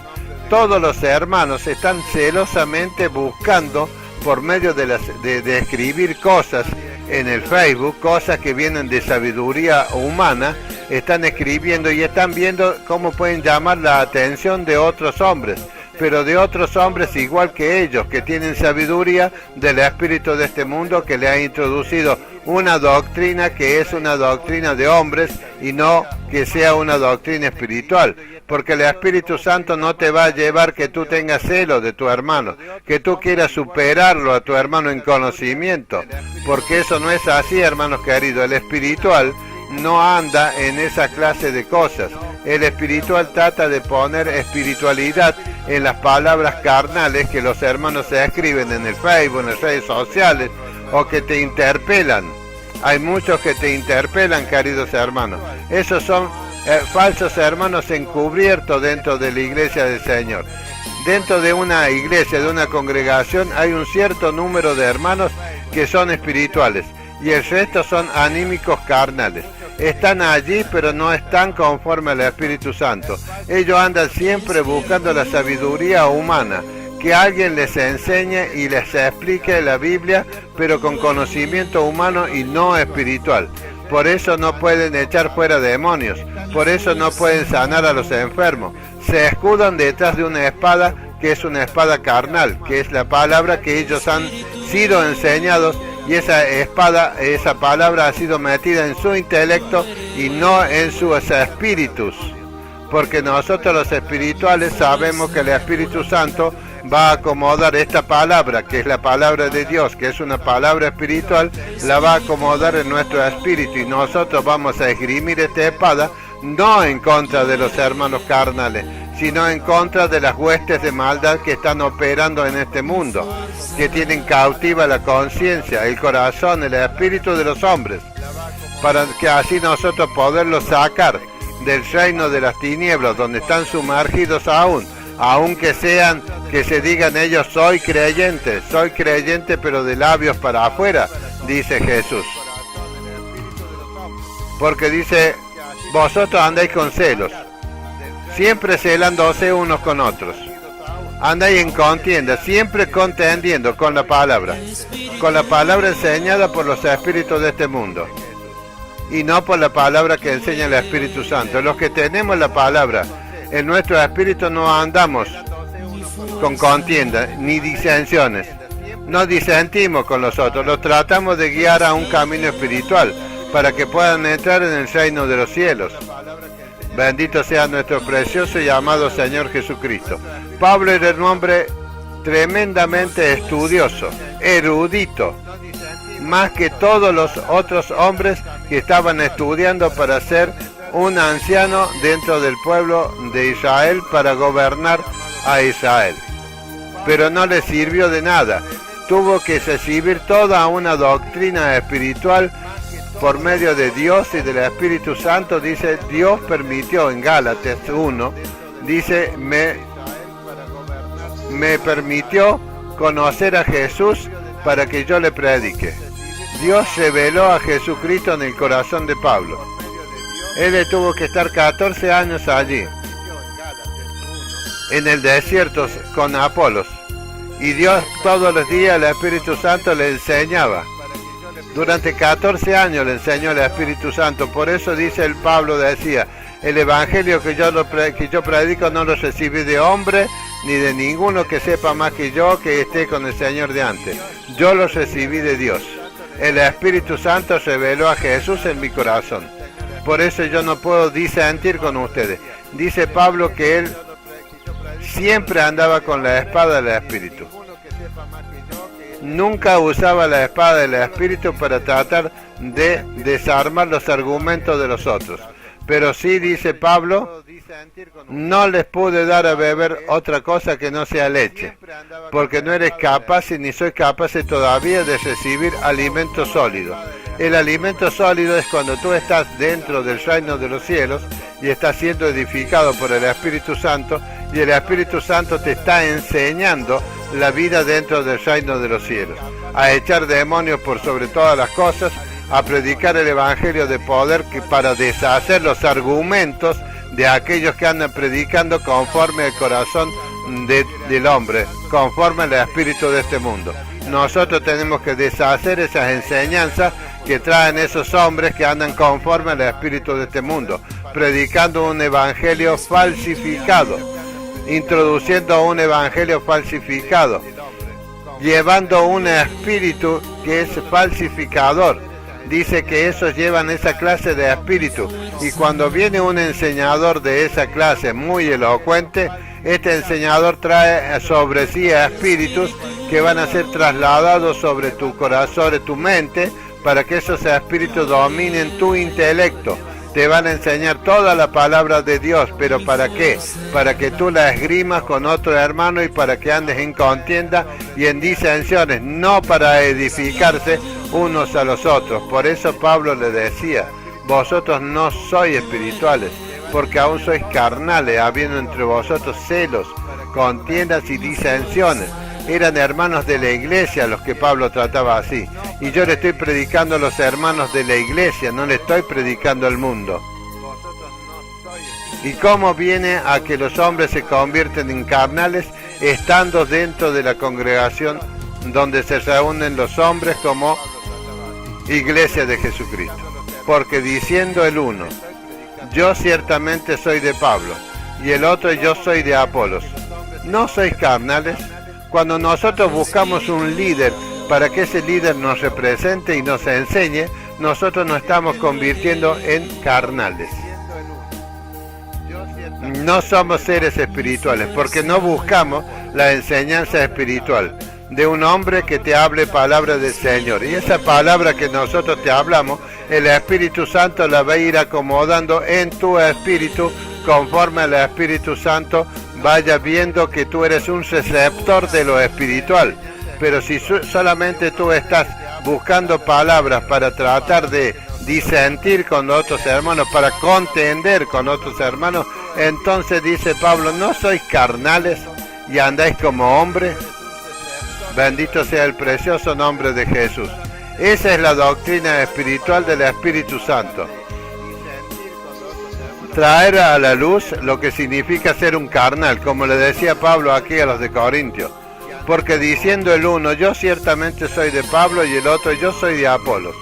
Speaker 1: Todos los hermanos están celosamente buscando por medio de escribir cosas en el Facebook, cosas que vienen de sabiduría humana, están escribiendo y están viendo cómo pueden llamar la atención de otros hombres, pero de otros hombres igual que ellos, que tienen sabiduría del espíritu de este mundo, que le ha introducido una doctrina que es una doctrina de hombres y no que sea una doctrina espiritual, porque el Espíritu Santo no te va a llevar que tú tengas celo de tu hermano, que tú quieras superarlo a tu hermano en conocimiento, porque eso no es así, hermanos queridos. El espiritual no anda en esa clase de cosas. El espiritual trata de poner espiritualidad en las palabras carnales que los hermanos se escriben en el Facebook, en las redes sociales, o que te interpelan. Hay muchos que te interpelan, queridos hermanos. Esos son falsos hermanos encubiertos dentro de la iglesia del Señor. Dentro de una iglesia, de una congregación, hay un cierto número de hermanos que son espirituales y el resto son anímicos carnales. Están allí, pero no están conforme al Espíritu Santo. Ellos andan siempre buscando la sabiduría humana, que alguien les enseñe y les explique la Biblia, pero con conocimiento humano y no espiritual. Por eso no pueden echar fuera demonios, por eso no pueden sanar a los enfermos. Se escudan detrás de una espada que es una espada carnal, que es la palabra que ellos han sido enseñados, y esa espada, esa palabra ha sido metida en su intelecto y no en sus espíritus. Porque nosotros los espirituales sabemos que el Espíritu Santo va a acomodar esta palabra, que es la palabra de Dios, que es una palabra espiritual, la va a acomodar en nuestro espíritu, y nosotros vamos a esgrimir esta espada no en contra de los hermanos carnales, sino en contra de las huestes de maldad que están operando en este mundo, que tienen cautiva la conciencia, el corazón, el espíritu de los hombres, para que así nosotros poderlos sacar del reino de las tinieblas, donde están sumergidos aunque sean, que se digan ellos, soy creyente, pero de labios para afuera, dice Jesús. Porque dice, vosotros andáis con celos, siempre celándose unos con otros, andáis en contienda, siempre contendiendo con la palabra enseñada por los espíritus de este mundo, y no por la palabra que enseña el Espíritu Santo. Los que tenemos la palabra en nuestro espíritu no andamos con contienda ni disensiones, no disentimos con los otros, los tratamos de guiar a un camino espiritual para que puedan entrar en el reino de los cielos. Bendito sea nuestro precioso y amado Señor Jesucristo. Pablo era un hombre tremendamente estudioso, erudito, más que todos los otros hombres que estaban estudiando para ser un anciano dentro del pueblo de Israel, para gobernar a Israel. Pero no le sirvió de nada. Tuvo que recibir toda una doctrina espiritual por medio de Dios y del Espíritu Santo. Dice, Dios permitió en Gálatas 1, dice, me permitió conocer a Jesús para que yo le predique. Dios reveló a Jesucristo en el corazón de Pablo. Él tuvo que estar 14 años allí, en el desierto con Apolos. Y Dios todos los días, el Espíritu Santo le enseñaba. Durante 14 años le enseñó el Espíritu Santo. Por eso dice el Pablo, decía, el Evangelio que yo predico no lo recibí de hombre, ni de ninguno que sepa más que yo, que esté con el Señor de antes. Yo lo recibí de Dios. El Espíritu Santo reveló a Jesús en mi corazón. Por eso yo no puedo disentir con ustedes. Dice Pablo que él siempre andaba con la espada del Espíritu. Nunca usaba la espada del Espíritu para tratar de desarmar los argumentos de los otros. Pero sí, dice Pablo, no les pude dar a beber otra cosa que no sea leche, porque no eres capaz y ni soy capaz todavía de recibir alimento sólido. El alimento sólido es cuando tú estás dentro del reino de los cielos y estás siendo edificado por el Espíritu Santo, y el Espíritu Santo te está enseñando la vida dentro del reino de los cielos, a echar demonios por sobre todas las cosas, a predicar el Evangelio de poder para deshacer los argumentos de aquellos que andan predicando conforme al corazón del hombre, conforme al espíritu de este mundo. Nosotros tenemos que deshacer esas enseñanzas que traen esos hombres que andan conforme al espíritu de este mundo, predicando un evangelio falsificado, introduciendo un evangelio falsificado, llevando un espíritu que es falsificador. Dice que esos llevan esa clase de espíritu, y cuando viene un enseñador de esa clase muy elocuente, este enseñador trae sobre sí espíritus que van a ser trasladados sobre tu corazón, sobre tu mente, para que esos espíritus dominen tu intelecto. Te van a enseñar toda la palabra de Dios, pero ¿para qué? Para que tú la esgrimas con otro hermano y para que andes en contienda y en disensiones, no para edificarse unos a los otros. Por eso Pablo le decía, vosotros no sois espirituales, porque aún sois carnales, habiendo entre vosotros celos, contiendas y disensiones. Eran hermanos de la iglesia los que Pablo trataba así. Y yo le estoy predicando a los hermanos de la iglesia, no le estoy predicando al mundo. ¿Y cómo viene a que los hombres se convierten en carnales estando dentro de la congregación donde se reúnen los hombres como iglesia de Jesucristo? Porque diciendo el uno, yo ciertamente soy de Pablo, y el otro, yo soy de Apolos, ¿no sois carnales? Cuando nosotros buscamos un líder para que ese líder nos represente y nos enseñe, nosotros nos estamos convirtiendo en carnales. No somos seres espirituales, porque no buscamos la enseñanza espiritual de un hombre que te hable palabra del Señor. Y esa palabra que nosotros te hablamos, el Espíritu Santo la va a ir acomodando en tu espíritu, conforme al Espíritu Santo vaya viendo que tú eres un receptor de lo espiritual. Pero si solamente tú estás buscando palabras para tratar de disentir con otros hermanos, para contender con otros hermanos, entonces dice Pablo, ¿no sois carnales y andáis como hombres? Bendito sea el precioso nombre de Jesús. Esa es la doctrina espiritual del Espíritu Santo. Traer a la luz lo que significa ser un carnal, como le decía Pablo aquí a los de Corintios. Porque diciendo el uno, yo ciertamente soy de Pablo, y el otro, yo soy de Apolos.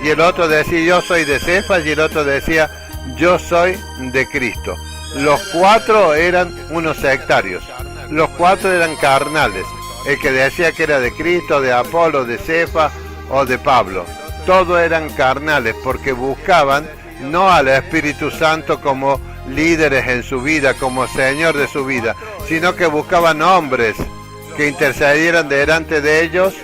Speaker 1: Y el otro decía, yo soy de Cefas, y el otro decía, yo soy de Cristo. Los cuatro eran unos sectarios. Los cuatro eran carnales. El que decía que era de Cristo, de Apolo, de Cefas o de Pablo. Todos eran carnales porque buscaban no al Espíritu Santo como líderes en su vida, como Señor de su vida, sino que buscaban hombres que intercedieran delante de ellos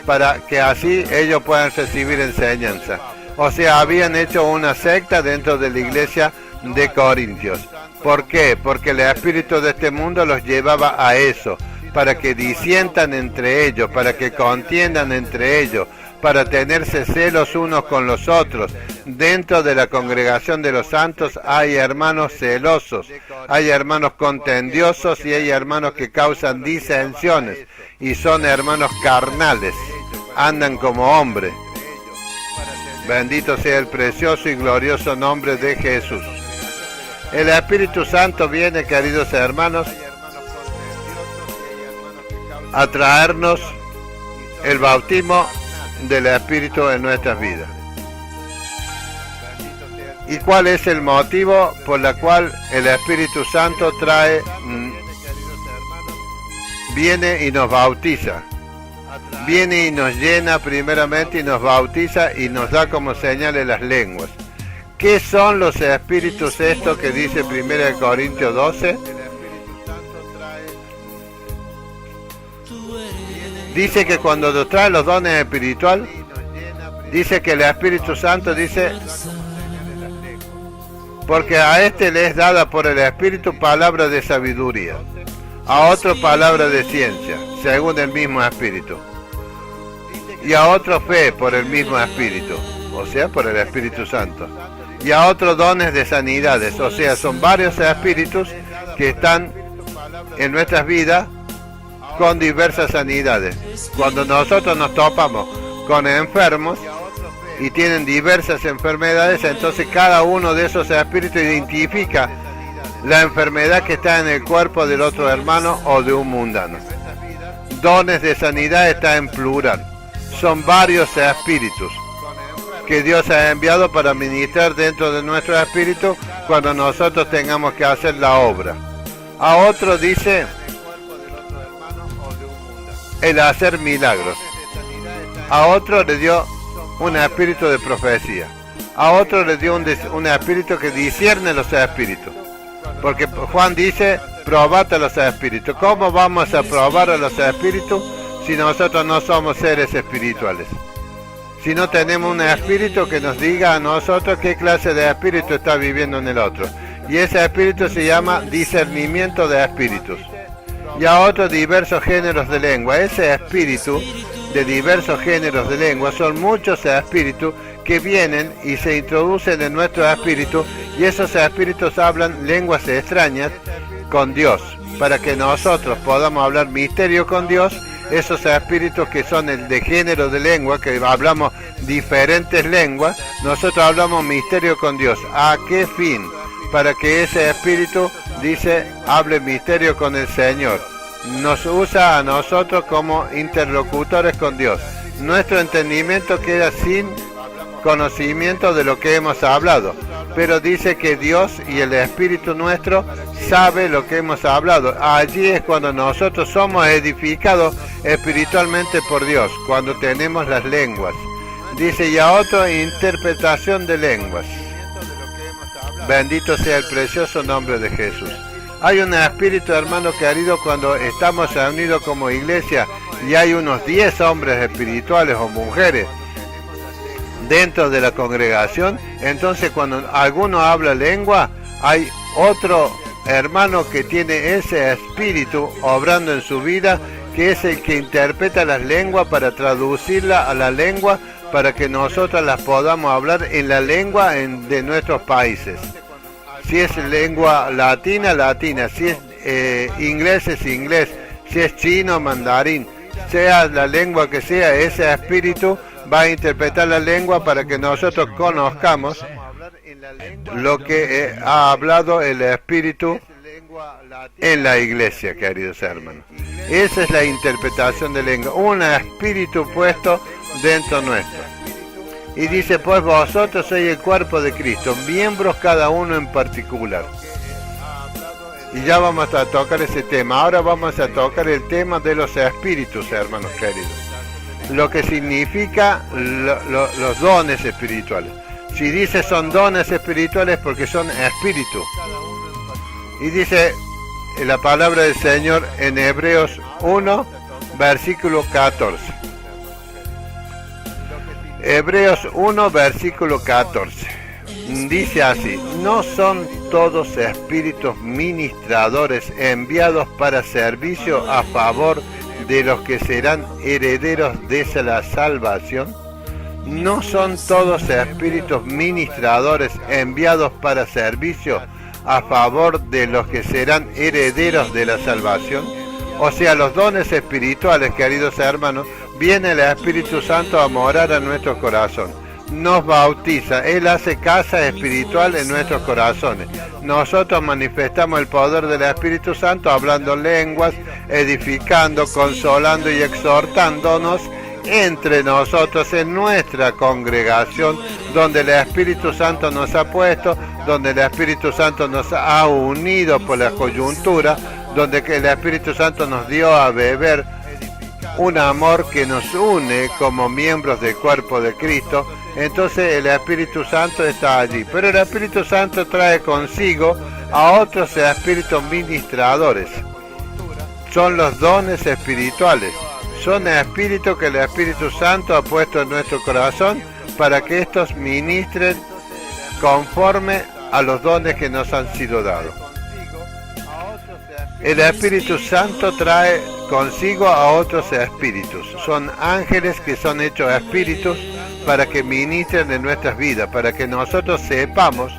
Speaker 1: para que así ellos puedan recibir enseñanza. O sea, habían hecho una secta dentro de la iglesia de Corintios. ¿Por qué? Porque el espíritu de este mundo los llevaba a eso, para que disientan entre ellos, para que contiendan entre ellos, para tenerse celos unos con los otros. Dentro de la congregación de los santos hay hermanos celosos, hay hermanos contendiosos y hay hermanos que causan disensiones y son hermanos carnales, andan como hombres. Bendito sea el precioso y glorioso nombre de Jesús. El Espíritu Santo viene, queridos hermanos, a traernos el bautismo del Espíritu en nuestras vidas. ¿Y cuál es el motivo por el cual el Espíritu Santo viene y nos bautiza? Viene y nos llena primeramente y nos bautiza y nos da como señales las lenguas. ¿Qué son los espíritus estos que dice 1 Corintios 12? Dice que cuando nos trae los dones espirituales, dice que el Espíritu Santo dice, porque a este le es dada por el Espíritu palabra de sabiduría, a otro palabra de ciencia, según el mismo Espíritu, y a otro fe por el mismo Espíritu, o sea, por el Espíritu Santo, y a otros dones de sanidades. O sea, son varios espíritus que están en nuestras vidas con diversas sanidades. Cuando nosotros nos topamos con enfermos y tienen diversas enfermedades, entonces cada uno de esos espíritus identifica la enfermedad que está en el cuerpo del otro hermano o de un mundano. Dones de sanidad está en plural. Son varios espíritus que Dios ha enviado para ministrar dentro de nuestro espíritu cuando nosotros tengamos que hacer la obra. A otro dice el hacer milagros. A otro le dio un espíritu de profecía. A otro le dio un espíritu que discierne los espíritus. Porque Juan dice, probad a los espíritus. ¿Cómo vamos a probar a los espíritus si nosotros no somos seres espirituales? Si no tenemos un espíritu que nos diga a nosotros qué clase de espíritu está viviendo en el otro. Y ese espíritu se llama discernimiento de espíritus. Y a otros diversos géneros de lengua. Ese espíritu de diversos géneros de lengua son muchos espíritus que vienen y se introducen en nuestro espíritu, y esos espíritus hablan lenguas extrañas con Dios, para que nosotros podamos hablar misterio con Dios. Esos espíritus que son el de género de lengua, que hablamos diferentes lenguas, nosotros hablamos misterio con Dios. ¿A qué fin? Para que ese espíritu, dice, hable misterio con el Señor. Nos usa a nosotros como interlocutores con Dios. Nuestro entendimiento queda sin conocimiento de lo que hemos hablado, pero dice que Dios y el Espíritu nuestro sabe lo que hemos hablado. Allí es cuando nosotros somos edificados espiritualmente por Dios, cuando tenemos las lenguas. Dice, y a otro, interpretación de lenguas. Bendito sea el precioso nombre de Jesús. Hay un espíritu, hermano querido, cuando estamos reunidos como iglesia y hay unos 10 hombres espirituales o mujeres dentro de la congregación, entonces cuando alguno habla lengua, hay otro hermano que tiene ese espíritu obrando en su vida, que es el que interpreta las lenguas para traducirla a la lengua, para que nosotros las podamos hablar en la lengua de nuestros países. Si es lengua latina, latina. Si es inglés, es inglés. Si es chino, mandarín. Sea la lengua que sea, ese espíritu va a interpretar la lengua para que nosotros conozcamos lo que ha hablado el Espíritu en la iglesia, queridos hermanos. Esa es la interpretación de lengua, un espíritu puesto dentro nuestro. Y dice, pues vosotros sois el cuerpo de Cristo, miembros cada uno en particular. Y ya vamos a tocar ese tema. Ahora vamos a tocar el tema de los espíritus, hermanos queridos. Lo que significa los dones espirituales. Si dice son dones espirituales, porque son espíritus. Y dice la palabra del Señor en Hebreos 1, versículo 14. Hebreos 1, versículo 14. Dice así, no son todos espíritus ministradores enviados para servicio a favor de los que serán herederos de la salvación. ¿No son todos espíritus ministradores enviados para servicio a favor de los que serán herederos de la salvación? O sea, los dones espirituales, queridos hermanos, viene el Espíritu Santo a morar a nuestro corazón. Nos bautiza, Él hace casa espiritual en nuestros corazones. Nosotros manifestamos el poder del Espíritu Santo hablando lenguas, edificando, consolando y exhortándonos entre nosotros en nuestra congregación, donde el Espíritu Santo nos ha puesto, donde el Espíritu Santo nos ha unido por la coyuntura, donde el Espíritu Santo nos dio a beber un amor que nos une como miembros del cuerpo de Cristo. Entonces el Espíritu Santo está allí, pero el Espíritu Santo trae consigo a otros espíritus ministradores. Son los dones espirituales, son espíritus que el Espíritu Santo ha puesto en nuestro corazón para que estos ministren conforme a los dones que nos han sido dados. El Espíritu Santo trae consigo a otros espíritus. Son ángeles que son hechos espíritus, para que ministren en nuestras vidas, para que nosotros sepamos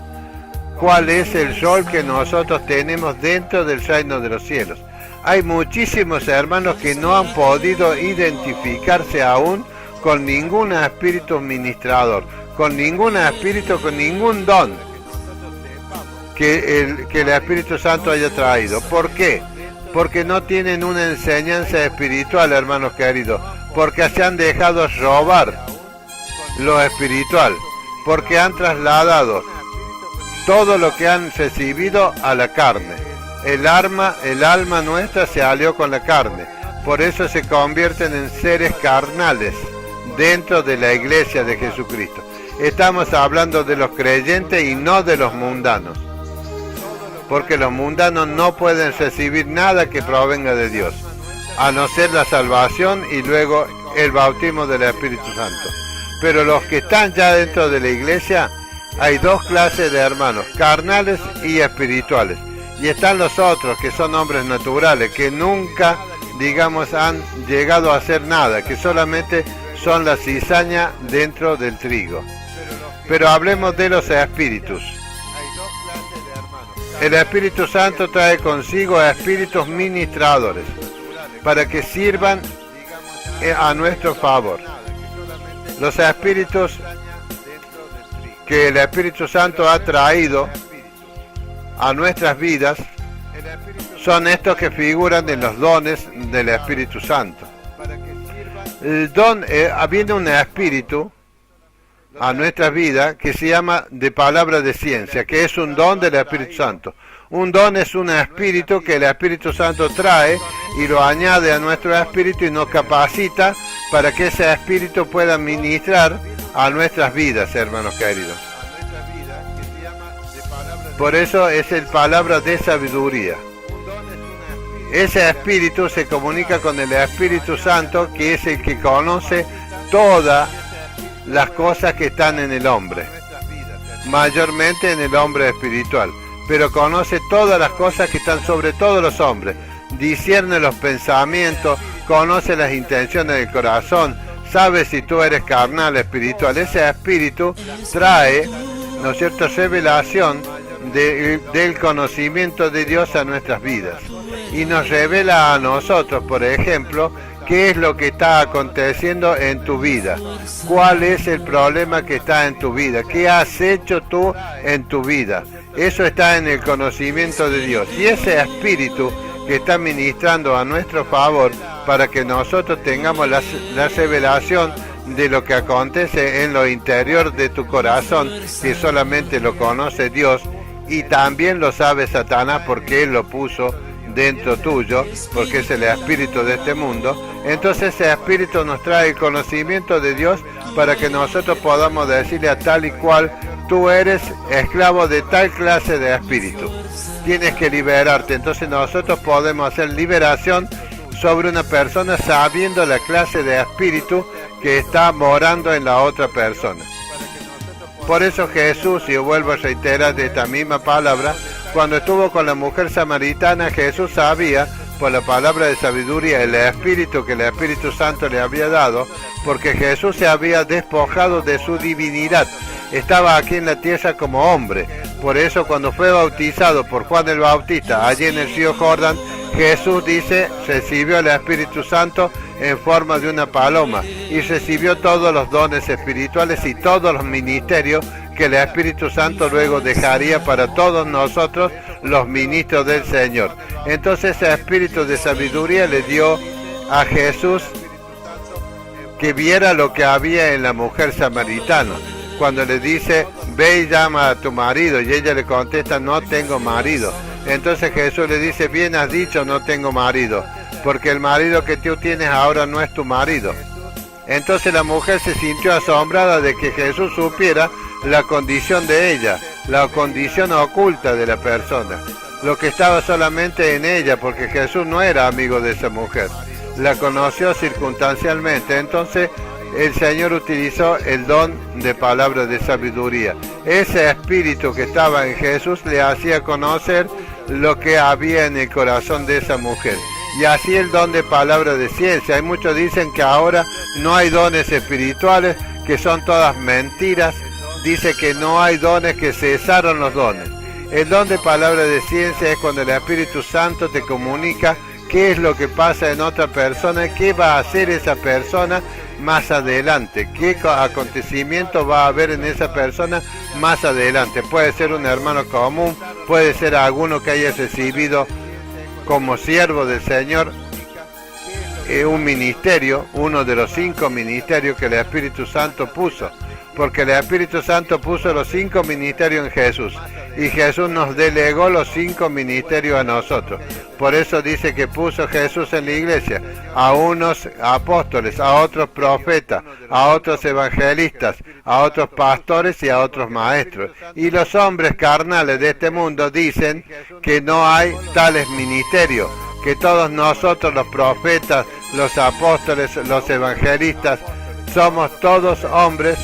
Speaker 1: cuál es el rol que nosotros tenemos dentro del reino de los cielos. Hay muchísimos hermanos que no han podido identificarse aún con ningún espíritu ministrador, con ningún espíritu, con ningún don que el Espíritu Santo haya traído. ¿Por qué? Porque no tienen una enseñanza espiritual, hermanos queridos, porque se han dejado robar lo espiritual, porque han trasladado todo lo que han recibido a la carne. El alma nuestra se alió con la carne, por eso se convierten en seres carnales dentro de la iglesia de Jesucristo. Estamos hablando de los creyentes y no de los mundanos, porque los mundanos no pueden recibir nada que provenga de Dios, a no ser la salvación y luego el bautismo del Espíritu Santo. Pero los que están ya dentro de la iglesia, hay dos clases de hermanos, carnales y espirituales. Y están los otros, que son hombres naturales, que nunca, digamos, han llegado a hacer nada, que solamente son la cizaña dentro del trigo. Pero hablemos de los espíritus. El Espíritu Santo trae consigo a espíritus ministradores, para que sirvan a nuestro favor. Los espíritus que el Espíritu Santo ha traído a nuestras vidas son estos que figuran en los dones del Espíritu Santo. El don, viene un espíritu a nuestras vidas que se llama de palabra de ciencia, que es un don del Espíritu Santo. Un don es un espíritu que el Espíritu Santo trae y lo añade a nuestro espíritu y nos capacita para que ese espíritu pueda ministrar a nuestras vidas, hermanos queridos. Por eso es el palabra de sabiduría. Ese espíritu se comunica con el Espíritu Santo, que es el que conoce todas las cosas que están en el hombre, mayormente en el hombre espiritual, pero conoce todas las cosas que están sobre todos los hombres, discierne los pensamientos, conoce las intenciones del corazón, sabe si tú eres carnal, espiritual. Ese espíritu trae, ¿no es cierto?, revelación del conocimiento de Dios a nuestras vidas y nos revela a nosotros, por ejemplo, qué es lo que está aconteciendo en tu vida, cuál es el problema que está en tu vida, qué has hecho tú en tu vida. Eso está en el conocimiento de Dios, y ese espíritu que está ministrando a nuestro favor para que nosotros tengamos la revelación de lo que acontece en lo interior de tu corazón, que solamente lo conoce Dios y también lo sabe Satanás, porque él lo puso dentro tuyo, porque es el espíritu de este mundo. Entonces ese espíritu nos trae el conocimiento de Dios para que nosotros podamos decirle a tal y cual: tú eres esclavo de tal clase de espíritu, tienes que liberarte. Entonces nosotros podemos hacer liberación sobre una persona sabiendo la clase de espíritu que está morando en la otra persona. Por eso Jesús, y yo vuelvo a reiterar de esta misma palabra, cuando estuvo con la mujer samaritana, Jesús sabía, por la palabra de sabiduría, el espíritu que el Espíritu Santo le había dado, porque Jesús se había despojado de su divinidad. Estaba aquí en la tierra como hombre. Por eso cuando fue bautizado por Juan el Bautista, allí en el río Jordán, Jesús dice, recibió el Espíritu Santo en forma de una paloma y recibió todos los dones espirituales y todos los ministerios que el Espíritu Santo luego dejaría para todos nosotros, los ministros del Señor. Entonces ese espíritu de sabiduría le dio a Jesús que viera lo que había en la mujer samaritana. Cuando le dice, ve y llama a tu marido, y ella le contesta, no tengo marido. Entonces Jesús le dice, bien has dicho, no tengo marido, porque el marido que tú tienes ahora no es tu marido. Entonces la mujer se sintió asombrada de que Jesús supiera la condición de ella, la condición oculta de la persona, lo que estaba solamente en ella, porque Jesús no era amigo de esa mujer, la conoció circunstancialmente. Entonces el Señor utilizó el don de palabra de sabiduría. Ese espíritu que estaba en Jesús le hacía conocer lo que había en el corazón de esa mujer. Y así el don de palabra de ciencia. Hay muchos dicen que ahora no hay dones espirituales, que son todas mentiras. Dice que no hay dones, que cesaron los dones. El don de palabra de ciencia es cuando el Espíritu Santo te comunica qué es lo que pasa en otra persona, qué va a hacer esa persona más adelante, qué acontecimiento va a haber en esa persona más adelante. Puede ser un hermano común, puede ser alguno que haya recibido como siervo del Señor un ministerio, uno de los 5 ministerios que el Espíritu Santo puso, porque el Espíritu Santo puso los 5 ministerios en Jesús y Jesús nos delegó los 5 ministerios a nosotros. Por eso dice que puso Jesús en la iglesia a unos apóstoles, a otros profetas, a otros evangelistas, a otros pastores y a otros maestros. Y los hombres carnales de este mundo dicen que no hay tales ministerios, que todos nosotros, los profetas, los apóstoles, los evangelistas, somos todos hombres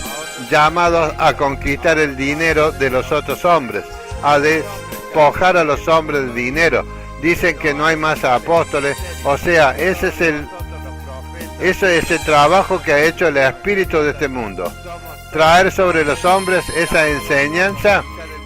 Speaker 1: llamados a conquistar el dinero de los otros hombres, a despojar a los hombres del dinero. Dicen que no hay más apóstoles, o sea, ese es el trabajo que ha hecho el espíritu de este mundo. Traer sobre los hombres esa enseñanza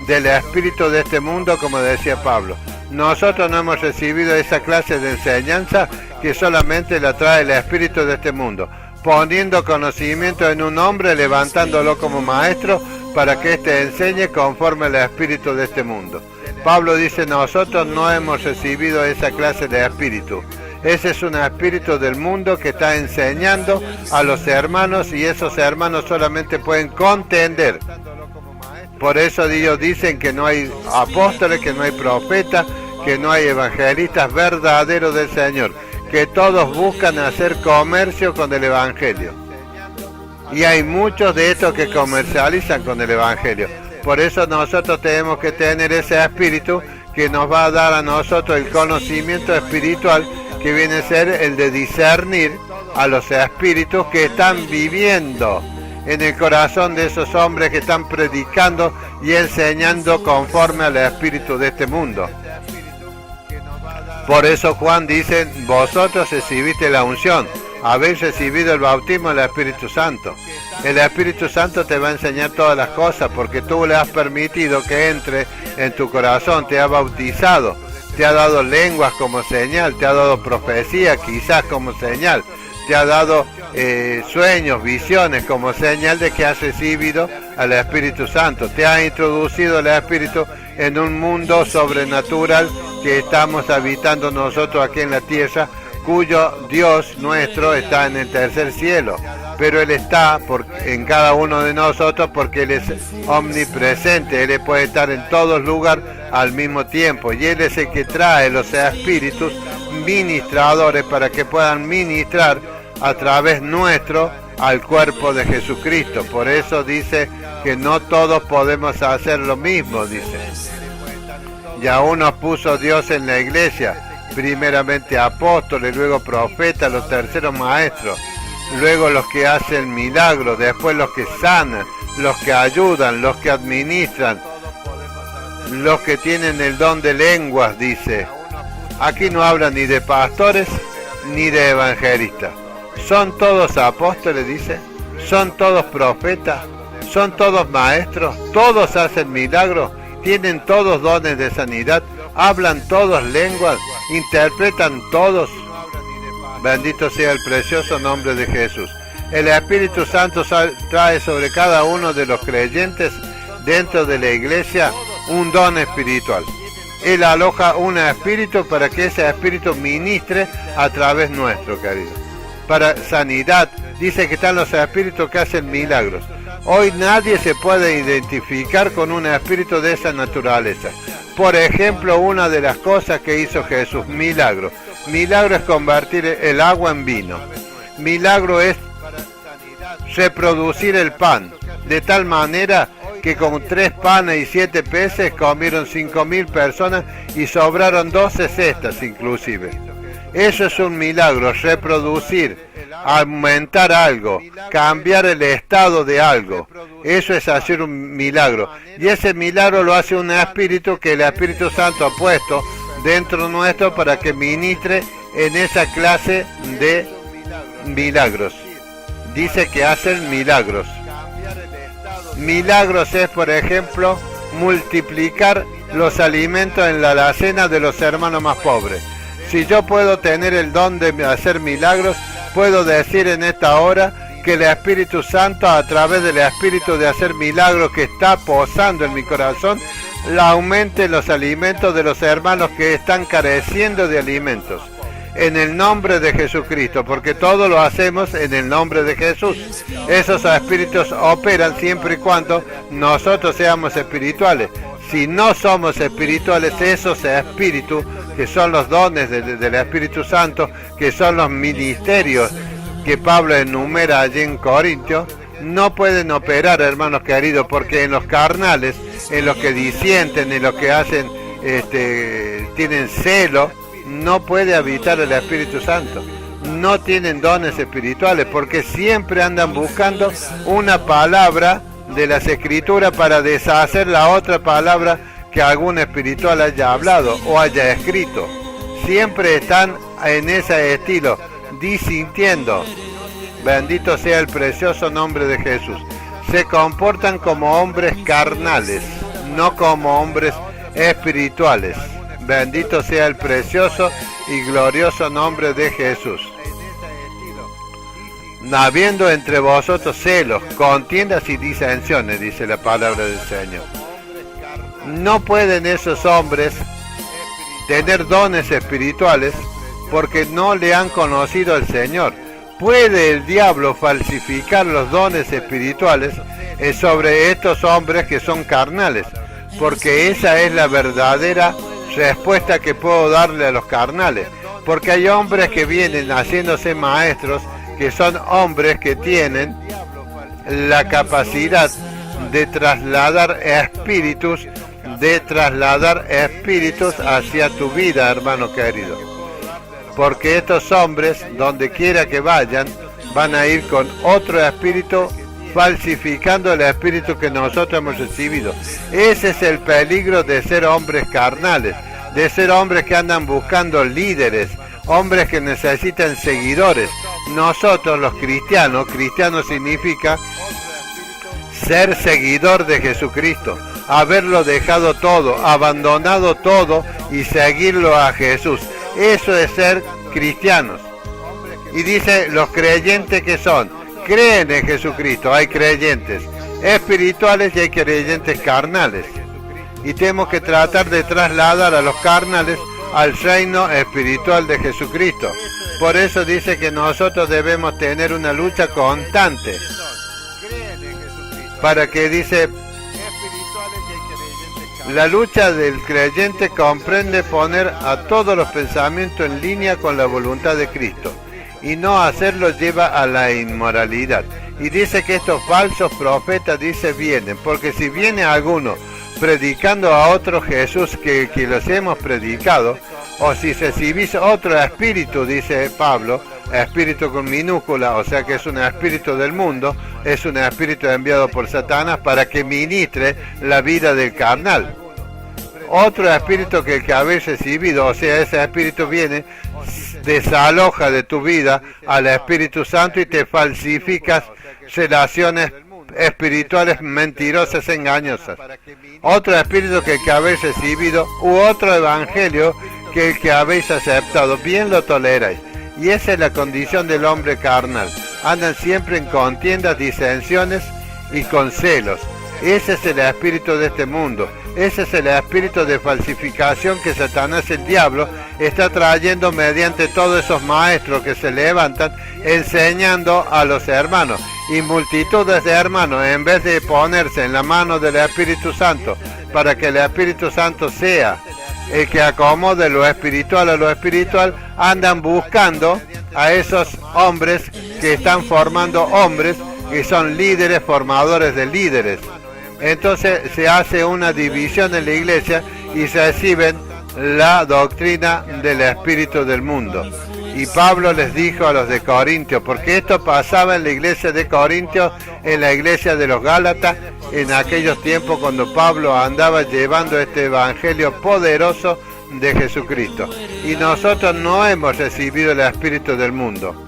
Speaker 1: del espíritu de este mundo, como decía Pablo. Nosotros no hemos recibido esa clase de enseñanza que solamente la trae el espíritu de este mundo, poniendo conocimiento en un hombre, levantándolo como maestro para que éste enseñe conforme al espíritu de este mundo. Pablo dice, nosotros no hemos recibido esa clase de espíritu. Ese es un espíritu del mundo que está enseñando a los hermanos y esos hermanos solamente pueden contender. Por eso ellos dicen que no hay apóstoles, que no hay profetas, que no hay evangelistas verdaderos del Señor, que todos buscan hacer comercio con el Evangelio. Y hay muchos de estos que comercializan con el Evangelio. Por eso nosotros tenemos que tener ese espíritu que nos va a dar a nosotros el conocimiento espiritual, que viene a ser el de discernir a los espíritus que están viviendo en el corazón de esos hombres que están predicando y enseñando conforme al espíritu de este mundo. Por eso Juan dice, vosotros recibiste la unción, habéis recibido el bautismo del Espíritu Santo. El Espíritu Santo te va a enseñar todas las cosas porque tú le has permitido que entre en tu corazón, te ha bautizado, te ha dado lenguas como señal, te ha dado profecía quizás como señal, te ha dado sueños, visiones como señal de que has recibido al Espíritu Santo. Te ha introducido el Espíritu en un mundo sobrenatural que estamos habitando nosotros aquí en la tierra, cuyo Dios nuestro está en el tercer cielo, pero Él está en cada uno de nosotros porque Él es omnipresente, Él puede estar en todos lugares al mismo tiempo, y Él es el que trae los espíritus ministradores para que puedan ministrar a través nuestro al cuerpo de Jesucristo. Por eso dice que no todos podemos hacer lo mismo, dice. Y aún nos puso Dios en la iglesia, primeramente apóstoles, luego profetas, los terceros maestros, luego los que hacen milagros, después los que sanan, los que ayudan, los que administran, los que tienen el don de lenguas, dice. Aquí no habla ni de pastores ni de evangelistas. ¿Son todos apóstoles, dice? ¿Son todos profetas? ¿Son todos maestros? ¿Todos hacen milagros? ¿Tienen todos dones de sanidad? ¿Hablan todos lenguas? ¿Interpretan todos? Bendito sea el precioso nombre de Jesús. El Espíritu Santo trae sobre cada uno de los creyentes dentro de la iglesia un don espiritual. Él aloja un espíritu para que ese espíritu ministre a través nuestro, querido. Para sanidad, dice que están los espíritus que hacen milagros. Hoy nadie se puede identificar con un espíritu de esa naturaleza. Por ejemplo, una de las cosas que hizo Jesús, milagro. Milagro es convertir el agua en vino. Milagro es reproducir el pan, de tal manera que con 3 panes y 7 peces comieron 5.000 personas y sobraron 12 cestas inclusive. Eso es un milagro, reproducir, aumentar algo, cambiar el estado de algo. Eso es hacer un milagro. Y ese milagro lo hace un espíritu que el Espíritu Santo ha puesto dentro nuestro para que ministre en esa clase de milagros. Dice que hacen milagros. Milagros es, por ejemplo, multiplicar los alimentos en la alacena de los hermanos más pobres. Si yo puedo tener el don de hacer milagros, puedo decir en esta hora que el Espíritu Santo, a través del Espíritu de hacer milagros que está posando en mi corazón, aumente los alimentos de los hermanos que están careciendo de alimentos. En el nombre de Jesucristo, porque todo lo hacemos en el nombre de Jesús. Esos espíritus operan siempre y cuando nosotros seamos espirituales. Si no somos espirituales, esos espíritus, que son los dones del Espíritu Santo, que son los ministerios que Pablo enumera allí en Corintios, no pueden operar, hermanos queridos, porque en los carnales, en los que disienten, en los que hacen, tienen celo, no puede habitar el Espíritu Santo. No tienen dones espirituales porque siempre andan buscando una palabra de las Escrituras para deshacer la otra palabra que algún espiritual haya hablado o haya escrito. Siempre están en ese estilo, disintiendo. Bendito sea el precioso nombre de Jesús. Se comportan como hombres carnales, no como hombres espirituales. Bendito sea el precioso y glorioso nombre de Jesús. Habiendo entre vosotros celos, contiendas y disensiones, dice la palabra del Señor. No pueden esos hombres tener dones espirituales porque no le han conocido al Señor. ¿Puede el diablo falsificar los dones espirituales sobre estos hombres que son carnales? Porque esa es la verdadera respuesta que puedo darle a los carnales. Porque hay hombres que vienen haciéndose maestros, que son hombres que tienen la capacidad de trasladar espíritus hacia tu vida, hermano querido. Porque estos hombres, donde quiera que vayan, van a ir con otro espíritu, falsificando el espíritu que nosotros hemos recibido. Ese es el peligro de ser hombres carnales, de ser hombres que andan buscando líderes, hombres que necesitan seguidores. Nosotros los cristianos, cristiano significa ser seguidor de Jesucristo, haberlo dejado todo, abandonado todo y seguirlo a Jesús. Eso es ser cristianos. Y dice, los creyentes que son, creen en Jesucristo. Hay creyentes espirituales y hay creyentes carnales. Y tenemos que tratar de trasladar a los carnales al reino espiritual de Jesucristo. Por eso dice que nosotros debemos tener una lucha constante. Para que dice, la lucha del creyente comprende poner a todos los pensamientos en línea con la voluntad de Cristo, y no hacerlo lleva a la inmoralidad. Y dice que estos falsos profetas, dice, vienen, porque si viene alguno predicando a otro Jesús que los hemos predicado, o si recibís otro espíritu, dice Pablo, espíritu con minúscula, o sea que es un espíritu del mundo, es un espíritu enviado por Satanás para que ministre la vida del carnal. Otro espíritu que el que habéis recibido, o sea, ese espíritu viene, desaloja de tu vida al Espíritu Santo y te falsificas relaciones espirituales mentirosas, engañosas. Otro espíritu que el que habéis recibido, u otro evangelio que el que habéis aceptado, bien lo toleráis. Y esa es la condición del hombre carnal. Andan siempre en contiendas, disensiones y con celos. Ese es el espíritu de este mundo. Ese es el espíritu de falsificación que Satanás, el diablo, está trayendo mediante todos esos maestros que se levantan enseñando a los hermanos. Y multitudes de hermanos, en vez de ponerse en la mano del Espíritu Santo, para que el Espíritu Santo sea el que acomode lo espiritual a lo espiritual, andan buscando a esos hombres que están formando hombres que son líderes, formadores de líderes. Entonces se hace una división en la iglesia y se reciben la doctrina del espíritu del mundo. Y Pablo les dijo a los de Corintios, porque esto pasaba en la iglesia de Corintios, en la iglesia de los Gálatas, en aquellos tiempos cuando Pablo andaba llevando este evangelio poderoso de Jesucristo. Y nosotros no hemos recibido el espíritu del mundo.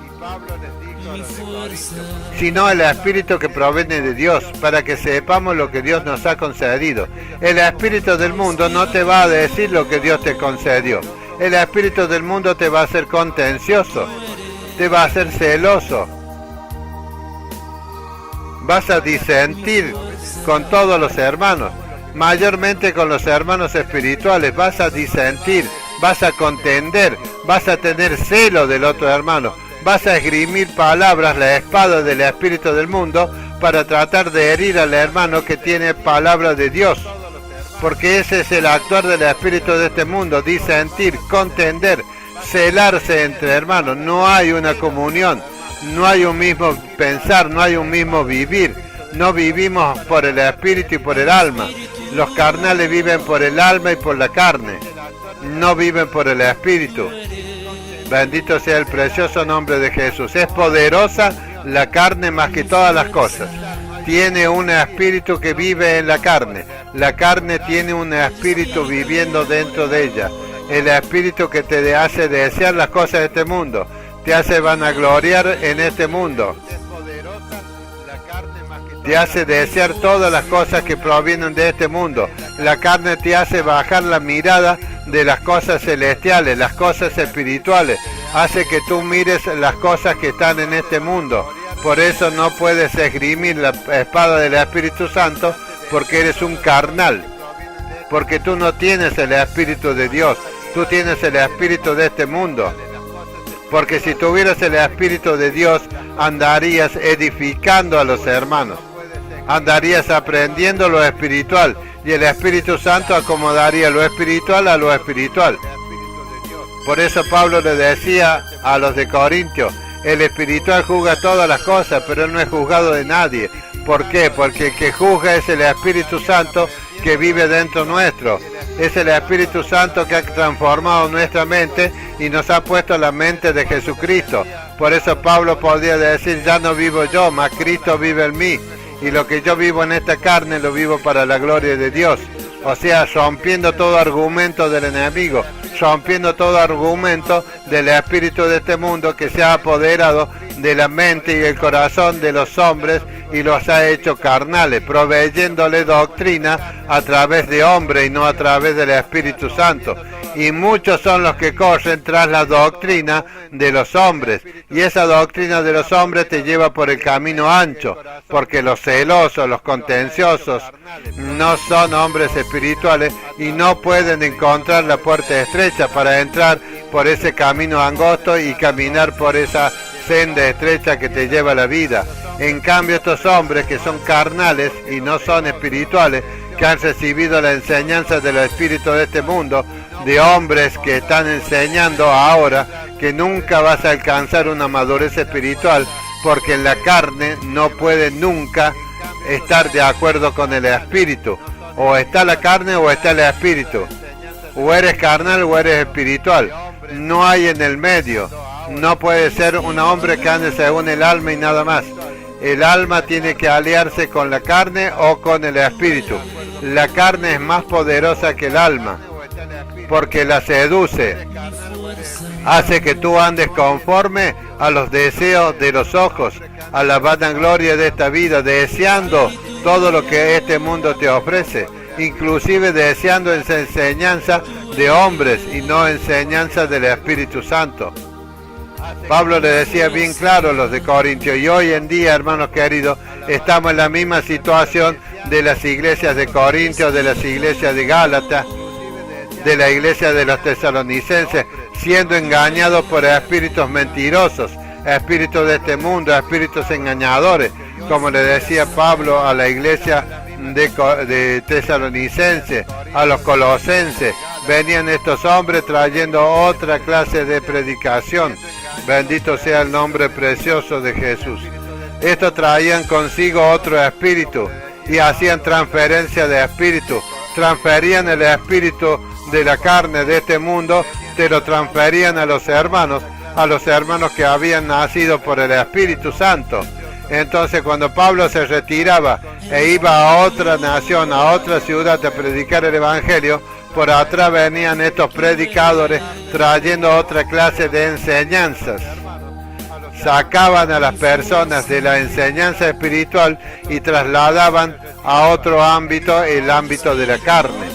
Speaker 1: sino el Espíritu que proviene de Dios, para que sepamos lo que Dios nos ha concedido. El espíritu del mundo no te va a decir lo que Dios te concedió. El espíritu del mundo te va a hacer contencioso, te va a hacer celoso. Vas a disentir con todos los hermanos, mayormente con los hermanos espirituales. Vas a disentir, vas a contender, vas a tener celo del otro hermano. Vas a esgrimir palabras, la espada del espíritu del mundo, para tratar de herir al hermano que tiene palabra de Dios. Porque ese es el actuar del espíritu de este mundo, disentir, contender, celarse entre hermanos. No hay una comunión, no hay un mismo pensar, no hay un mismo vivir. No vivimos por el espíritu y por el alma. Los carnales viven por el alma y por la carne, no viven por el espíritu. Bendito sea el precioso nombre de Jesús. Es poderosa la carne más que todas las cosas. Tiene un espíritu que vive en la carne. La carne tiene un espíritu viviendo dentro de ella. El espíritu que te hace desear las cosas de este mundo. Te hace vanagloriar en este mundo. Te hace desear todas las cosas que provienen de este mundo. La carne te hace bajar la mirada de las cosas celestiales, las cosas espirituales. Hace que tú mires las cosas que están en este mundo. Por eso no puedes esgrimir la espada del Espíritu Santo, porque eres un carnal. Porque tú no tienes el Espíritu de Dios. Tú tienes el espíritu de este mundo. Porque si tuvieras el Espíritu de Dios, andarías edificando a los hermanos. Andarías aprendiendo lo espiritual, y el Espíritu Santo acomodaría lo espiritual a lo espiritual. Por eso Pablo le decía a los de Corintio, el espiritual juzga todas las cosas, pero él no es juzgado de nadie. ¿Por qué? Porque el que juzga es el Espíritu Santo que vive dentro nuestro. Es el Espíritu Santo que ha transformado nuestra mente y nos ha puesto la mente de Jesucristo. Por eso Pablo podía decir, ya no vivo yo, mas Cristo vive en mí. Y lo que yo vivo en esta carne lo vivo para la gloria de Dios. O sea, rompiendo todo argumento del enemigo, rompiendo todo argumento del espíritu de este mundo que se ha apoderado de la mente y el corazón de los hombres y los ha hecho carnales, proveyéndole doctrina a través de hombres y no a través del Espíritu Santo. Y muchos son los que corren tras la doctrina de los hombres, y esa doctrina de los hombres te lleva por el camino ancho, porque los celosos, los contenciosos, no son hombres espirituales y no pueden encontrar la puerta estrecha para entrar por ese camino angosto y caminar por esa senda estrecha que te lleva a la vida. En cambio, estos hombres que son carnales y no son espirituales, que han recibido la enseñanza del espíritu de este mundo, de hombres que están enseñando ahora que nunca vas a alcanzar una madurez espiritual, porque en la carne no puede nunca estar de acuerdo con el espíritu. O está la carne o está el espíritu. O eres carnal o eres espiritual. No hay en el medio. No puede ser un hombre que ande según el alma y nada más. El alma tiene que aliarse con la carne o con el espíritu. La carne es más poderosa que el alma, porque la seduce. Hace que tú andes conforme a los deseos de los ojos, a la vanagloria de esta vida, deseando todo lo que este mundo te ofrece, inclusive deseando esa enseñanza de hombres y no enseñanza del Espíritu Santo. Pablo le decía bien claro a los de Corintio, y hoy en día, hermanos queridos, estamos en la misma situación de las iglesias de Corintio, de las iglesias de Gálatas, de la iglesia de los tesalonicenses, siendo engañados por espíritus mentirosos, espíritus de este mundo, espíritus engañadores, como le decía Pablo a la iglesia de tesalonicenses, a los colosenses. Venían estos hombres trayendo otra clase de predicación. Bendito sea el nombre precioso de Jesús. Estos traían consigo otro espíritu y hacían transferencia de espíritu. Transferían el espíritu de la carne de este mundo, te lo transferían a los hermanos que habían nacido por el Espíritu Santo. Entonces, cuando Pablo se retiraba e iba a otra nación, a otra ciudad a predicar el Evangelio, por atrás venían estos predicadores trayendo otra clase de enseñanzas. sacaban a las personas de la enseñanza espiritual y trasladaban a otro ámbito, el ámbito de la carne.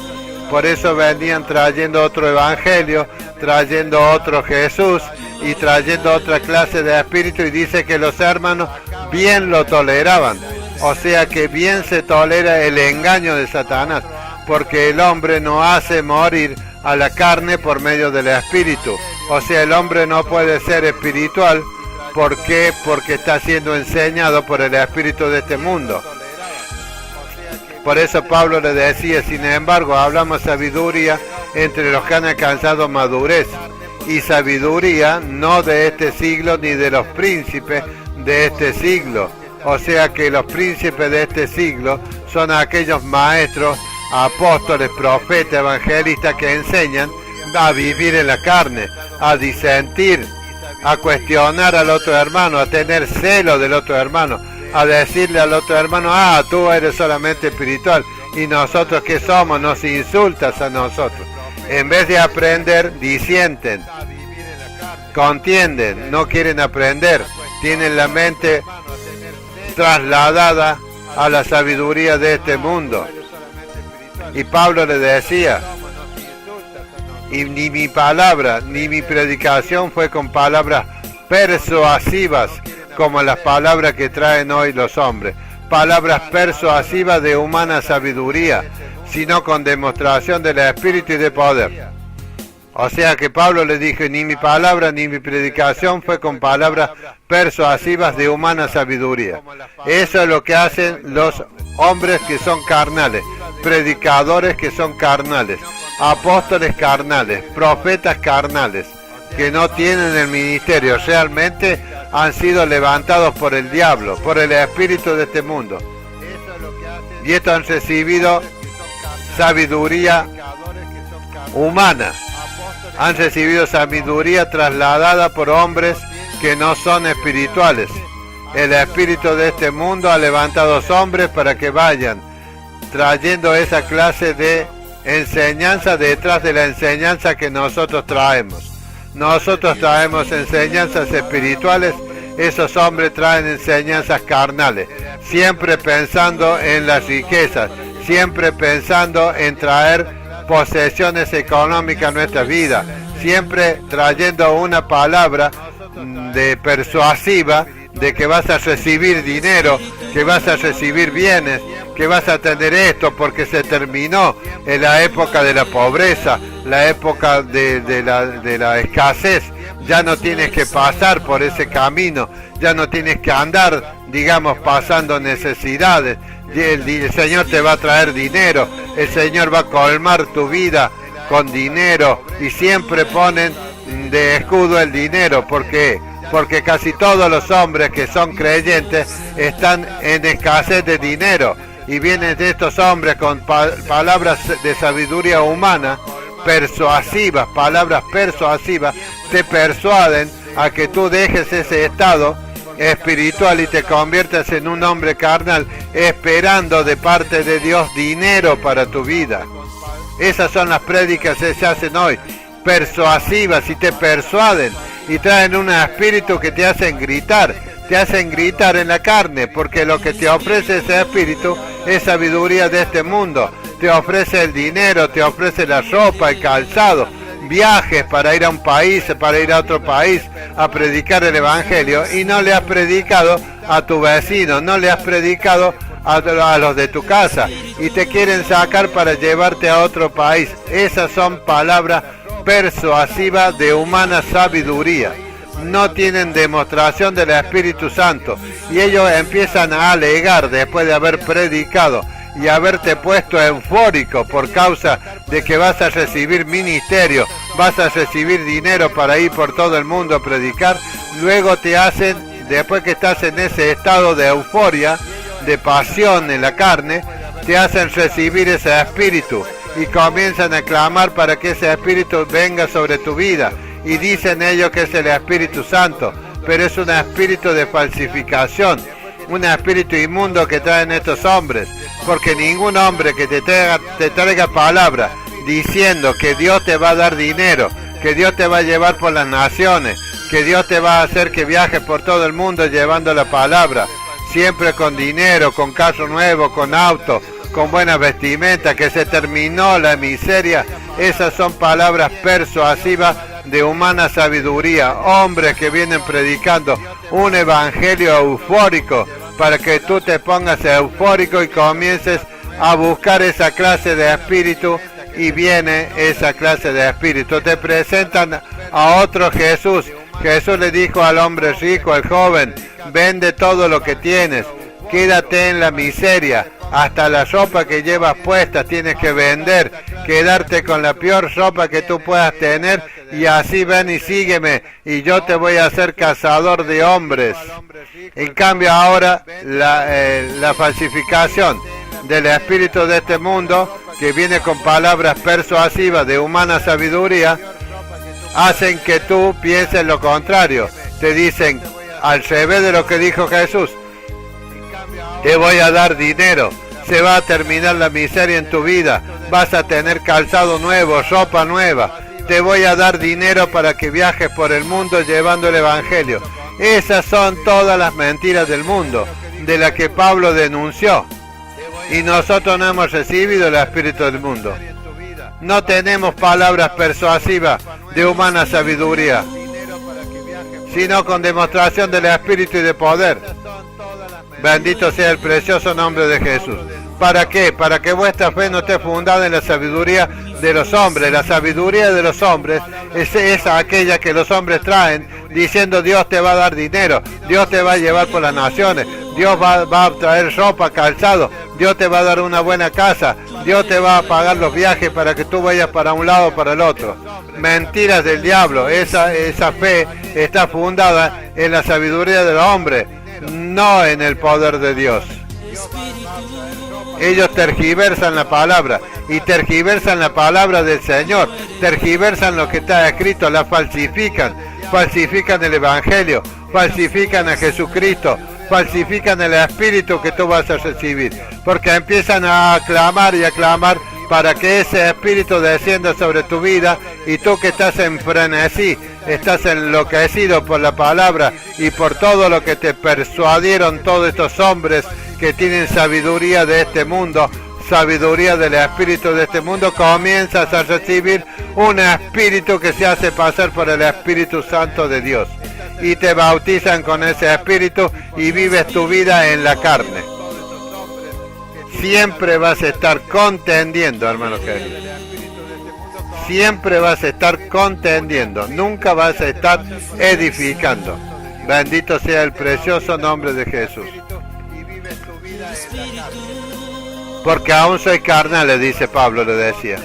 Speaker 1: Por eso venían trayendo otro evangelio, trayendo otro Jesús y trayendo otra clase de espíritu, y dice que los hermanos bien lo toleraban. O sea que bien se tolera el engaño de Satanás, porque el hombre no hace morir a la carne por medio del espíritu. O sea, el hombre no puede ser espiritual. ¿Por qué? Porque está siendo enseñado por el espíritu de este mundo. Por eso Pablo le decía, sin embargo, hablamos sabiduría entre los que han alcanzado madurez, y sabiduría no de este siglo ni de los príncipes de este siglo. O sea que los príncipes de este siglo son aquellos maestros, apóstoles, profetas, evangelistas que enseñan a vivir en la carne, a disentir, a cuestionar al otro hermano, a tener celo del otro hermano, a decirle al otro hermano, tú eres solamente espiritual, y nosotros ¿qué somos? Nos insultas a nosotros. En vez de aprender, disienten, contienden, no quieren aprender, tienen la mente trasladada a la sabiduría de este mundo. Y Pablo le decía, y ni mi palabra, ni mi predicación fue con palabras persuasivas, como las palabras que traen hoy los hombres, palabras persuasivas de humana sabiduría, sino con demostración del Espíritu y de poder. O sea que Pablo le dijo, ni mi palabra ni mi predicación fue con palabras persuasivas de humana sabiduría. Eso es lo que hacen los hombres que son carnales, predicadores que son carnales, apóstoles carnales, profetas carnales, que no tienen el ministerio, realmente han sido levantados por el diablo, por el espíritu de este mundo. Y estos han recibido sabiduría humana, han recibido sabiduría trasladada por hombres que no son espirituales. El espíritu de este mundo ha levantado a los hombres para que vayan trayendo esa clase de enseñanza detrás de la enseñanza que nosotros traemos. Nosotros traemos enseñanzas espirituales, esos hombres traen enseñanzas carnales, siempre pensando en las riquezas, siempre pensando en traer posesiones económicas a nuestra vida, siempre trayendo una palabra de persuasiva de que vas a recibir dinero, que vas a recibir bienes, que vas a tener esto porque se terminó en la época de la pobreza, la época de la escasez. Ya no tienes que pasar por ese camino, ya no tienes que andar, digamos, pasando necesidades. El Señor te va a traer dinero, el Señor va a colmar tu vida con dinero, y siempre ponen de escudo el dinero. ¿Por qué? Porque casi todos los hombres que son creyentes están en escasez de dinero, y vienen de estos hombres con palabras de sabiduría humana, persuasivas, palabras persuasivas, te persuaden a que tú dejes ese estado espiritual y te conviertas en un hombre carnal, esperando de parte de Dios dinero para tu vida. Esas son las prédicas que se hacen hoy, persuasivas, y te persuaden y traen un espíritu que te hacen gritar en la carne, porque lo que te ofrece ese espíritu es sabiduría de este mundo. Te ofrece el dinero, te ofrece la ropa, el calzado, viajes para ir a un país, para ir a otro país a predicar el evangelio, y no le has predicado a tu vecino, no le has predicado a los de tu casa, y te quieren sacar para llevarte a otro país. Esas son palabras persuasivas de humana sabiduría. No tienen demostración del Espíritu Santo, y ellos empiezan a alegar después de haber predicado y haberte puesto eufórico por causa de que vas a recibir ministerio, vas a recibir dinero para ir por todo el mundo a predicar. Luego te hacen, después que estás en ese estado de euforia, de pasión en la carne, te hacen recibir ese espíritu y comienzan a clamar para que ese espíritu venga sobre tu vida, y dicen ellos que es el Espíritu Santo, pero es un espíritu de falsificación, un espíritu inmundo que traen estos hombres, porque ningún hombre que te traiga palabra diciendo que Dios te va a dar dinero, que Dios te va a llevar por las naciones, que Dios te va a hacer que viajes por todo el mundo llevando la palabra, siempre con dinero, con carro nuevo, con auto, con buena vestimenta, que se terminó la miseria. Esas son palabras persuasivas de humana sabiduría, hombres que vienen predicando un evangelio eufórico para que tú te pongas eufórico y comiences a buscar esa clase de espíritu, y viene esa clase de espíritu. Te presentan a otro Jesús. Jesús le dijo al hombre rico, al joven: vende todo lo que tienes, quédate en la miseria, hasta la ropa que llevas puesta tienes que vender, quedarte con la peor ropa que tú puedas tener, y así ven y sígueme, y yo te voy a hacer cazador de hombres. En cambio ahora la falsificación del espíritu de este mundo, que viene con palabras persuasivas de humana sabiduría, hacen que tú pienses lo contrario. Te dicen, al revés de lo que dijo Jesús: te voy a dar dinero, se va a terminar la miseria en tu vida, vas a tener calzado nuevo, ropa nueva, te voy a dar dinero para que viajes por el mundo llevando el evangelio. Esas son todas las mentiras del mundo, de las que Pablo denunció. Y nosotros no hemos recibido el espíritu del mundo. No tenemos palabras persuasivas de humana sabiduría, sino con demostración del espíritu y de poder. Bendito sea el precioso nombre de Jesús. ¿Para qué? Para que vuestra fe no esté fundada en la sabiduría de los hombres. La sabiduría de los hombres es aquella que los hombres traen diciendo: Dios te va a dar dinero, Dios te va a llevar por las naciones, Dios va a traer ropa, calzado, Dios te va a dar una buena casa, Dios te va a pagar los viajes para que tú vayas para un lado o para el otro. Mentiras del diablo. Esa fe está fundada en la sabiduría del hombre, no en el poder de Dios. Ellos tergiversan la palabra, y tergiversan la palabra del Señor, tergiversan lo que está escrito, la falsifican, falsifican el evangelio, falsifican a Jesucristo, falsifican el espíritu que tú vas a recibir, porque empiezan a aclamar y aclamar para que ese espíritu descienda sobre tu vida, y tú que estás en frenesí, estás enloquecido por la palabra y por todo lo que te persuadieron todos estos hombres que tienen sabiduría de este mundo, sabiduría del espíritu de este mundo, comienzas a recibir un espíritu que se hace pasar por el Espíritu Santo de Dios, y te bautizan con ese espíritu y vives tu vida en la carne. Siempre vas a estar contendiendo, hermanos queridos. Siempre vas a estar contendiendo, nunca vas a estar edificando. Bendito sea el precioso nombre de Jesús. Porque aún soy carnal, le dice Pablo, le decía.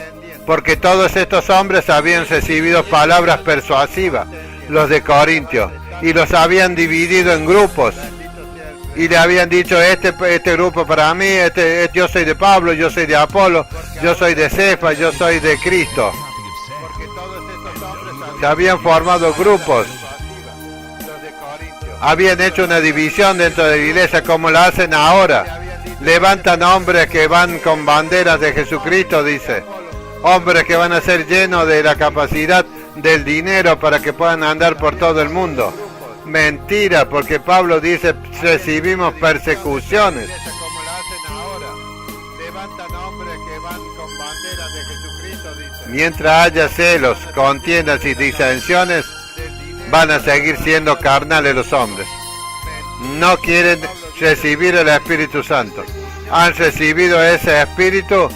Speaker 1: Porque todos estos hombres habían recibido palabras persuasivas, los de Corintios, y los habían dividido en grupos. Y le habían dicho: este grupo para mí, yo soy de Pablo, yo soy de Apolo, yo soy de Cefas, yo soy de Cristo. Se habían formado grupos, habían hecho una división dentro de la iglesia, como la hacen ahora. Levantan hombres que van con banderas de Jesucristo, dice, hombres que van a ser llenos de la capacidad del dinero para que puedan andar por todo el mundo. Mentira, porque Pablo dice: recibimos persecuciones. Mientras haya celos, contiendas y disensiones, van a seguir siendo carnales los hombres. No quieren recibir el Espíritu Santo. Han recibido ese Espíritu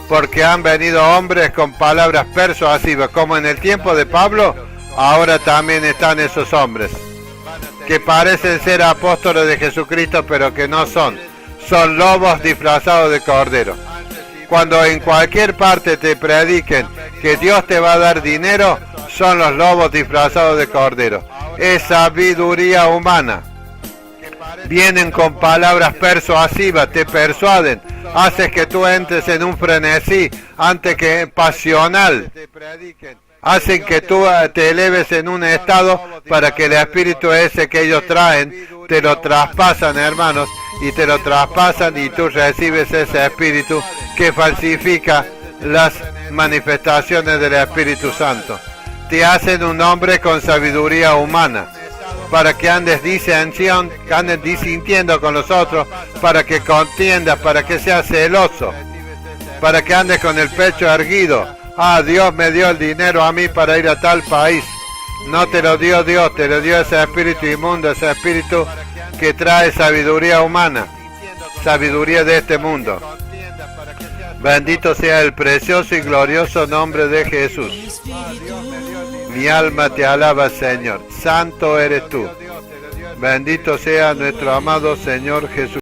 Speaker 1: porque han venido hombres con palabras persuasivas, como en el tiempo de Pablo. Ahora también están esos hombres que parecen ser apóstoles de Jesucristo, pero que no son. Son lobos disfrazados de cordero. Cuando en cualquier parte te prediquen que Dios te va a dar dinero, son los lobos disfrazados de cordero. Es sabiduría humana. Vienen con palabras persuasivas, te persuaden, haces que tú entres en un frenesí antes que pasional. Hacen que tú te eleves en un estado para que el espíritu ese que ellos traen te lo traspasan, hermanos, y te lo traspasan, y tú recibes ese espíritu que falsifica las manifestaciones del Espíritu Santo. te hacen un hombre con sabiduría humana, para que andes disintiendo con los otros, para que contiendas, para que seas celoso, para que andes con el pecho erguido. Ah, Dios me dio el dinero a mí para ir a tal país. No te lo dio Dios, te lo dio ese espíritu inmundo, ese espíritu que trae sabiduría humana, sabiduría de este mundo. Bendito sea el precioso y glorioso nombre de Jesús. Mi alma te alaba, Señor. Santo eres tú. Bendito sea nuestro amado Señor Jesús.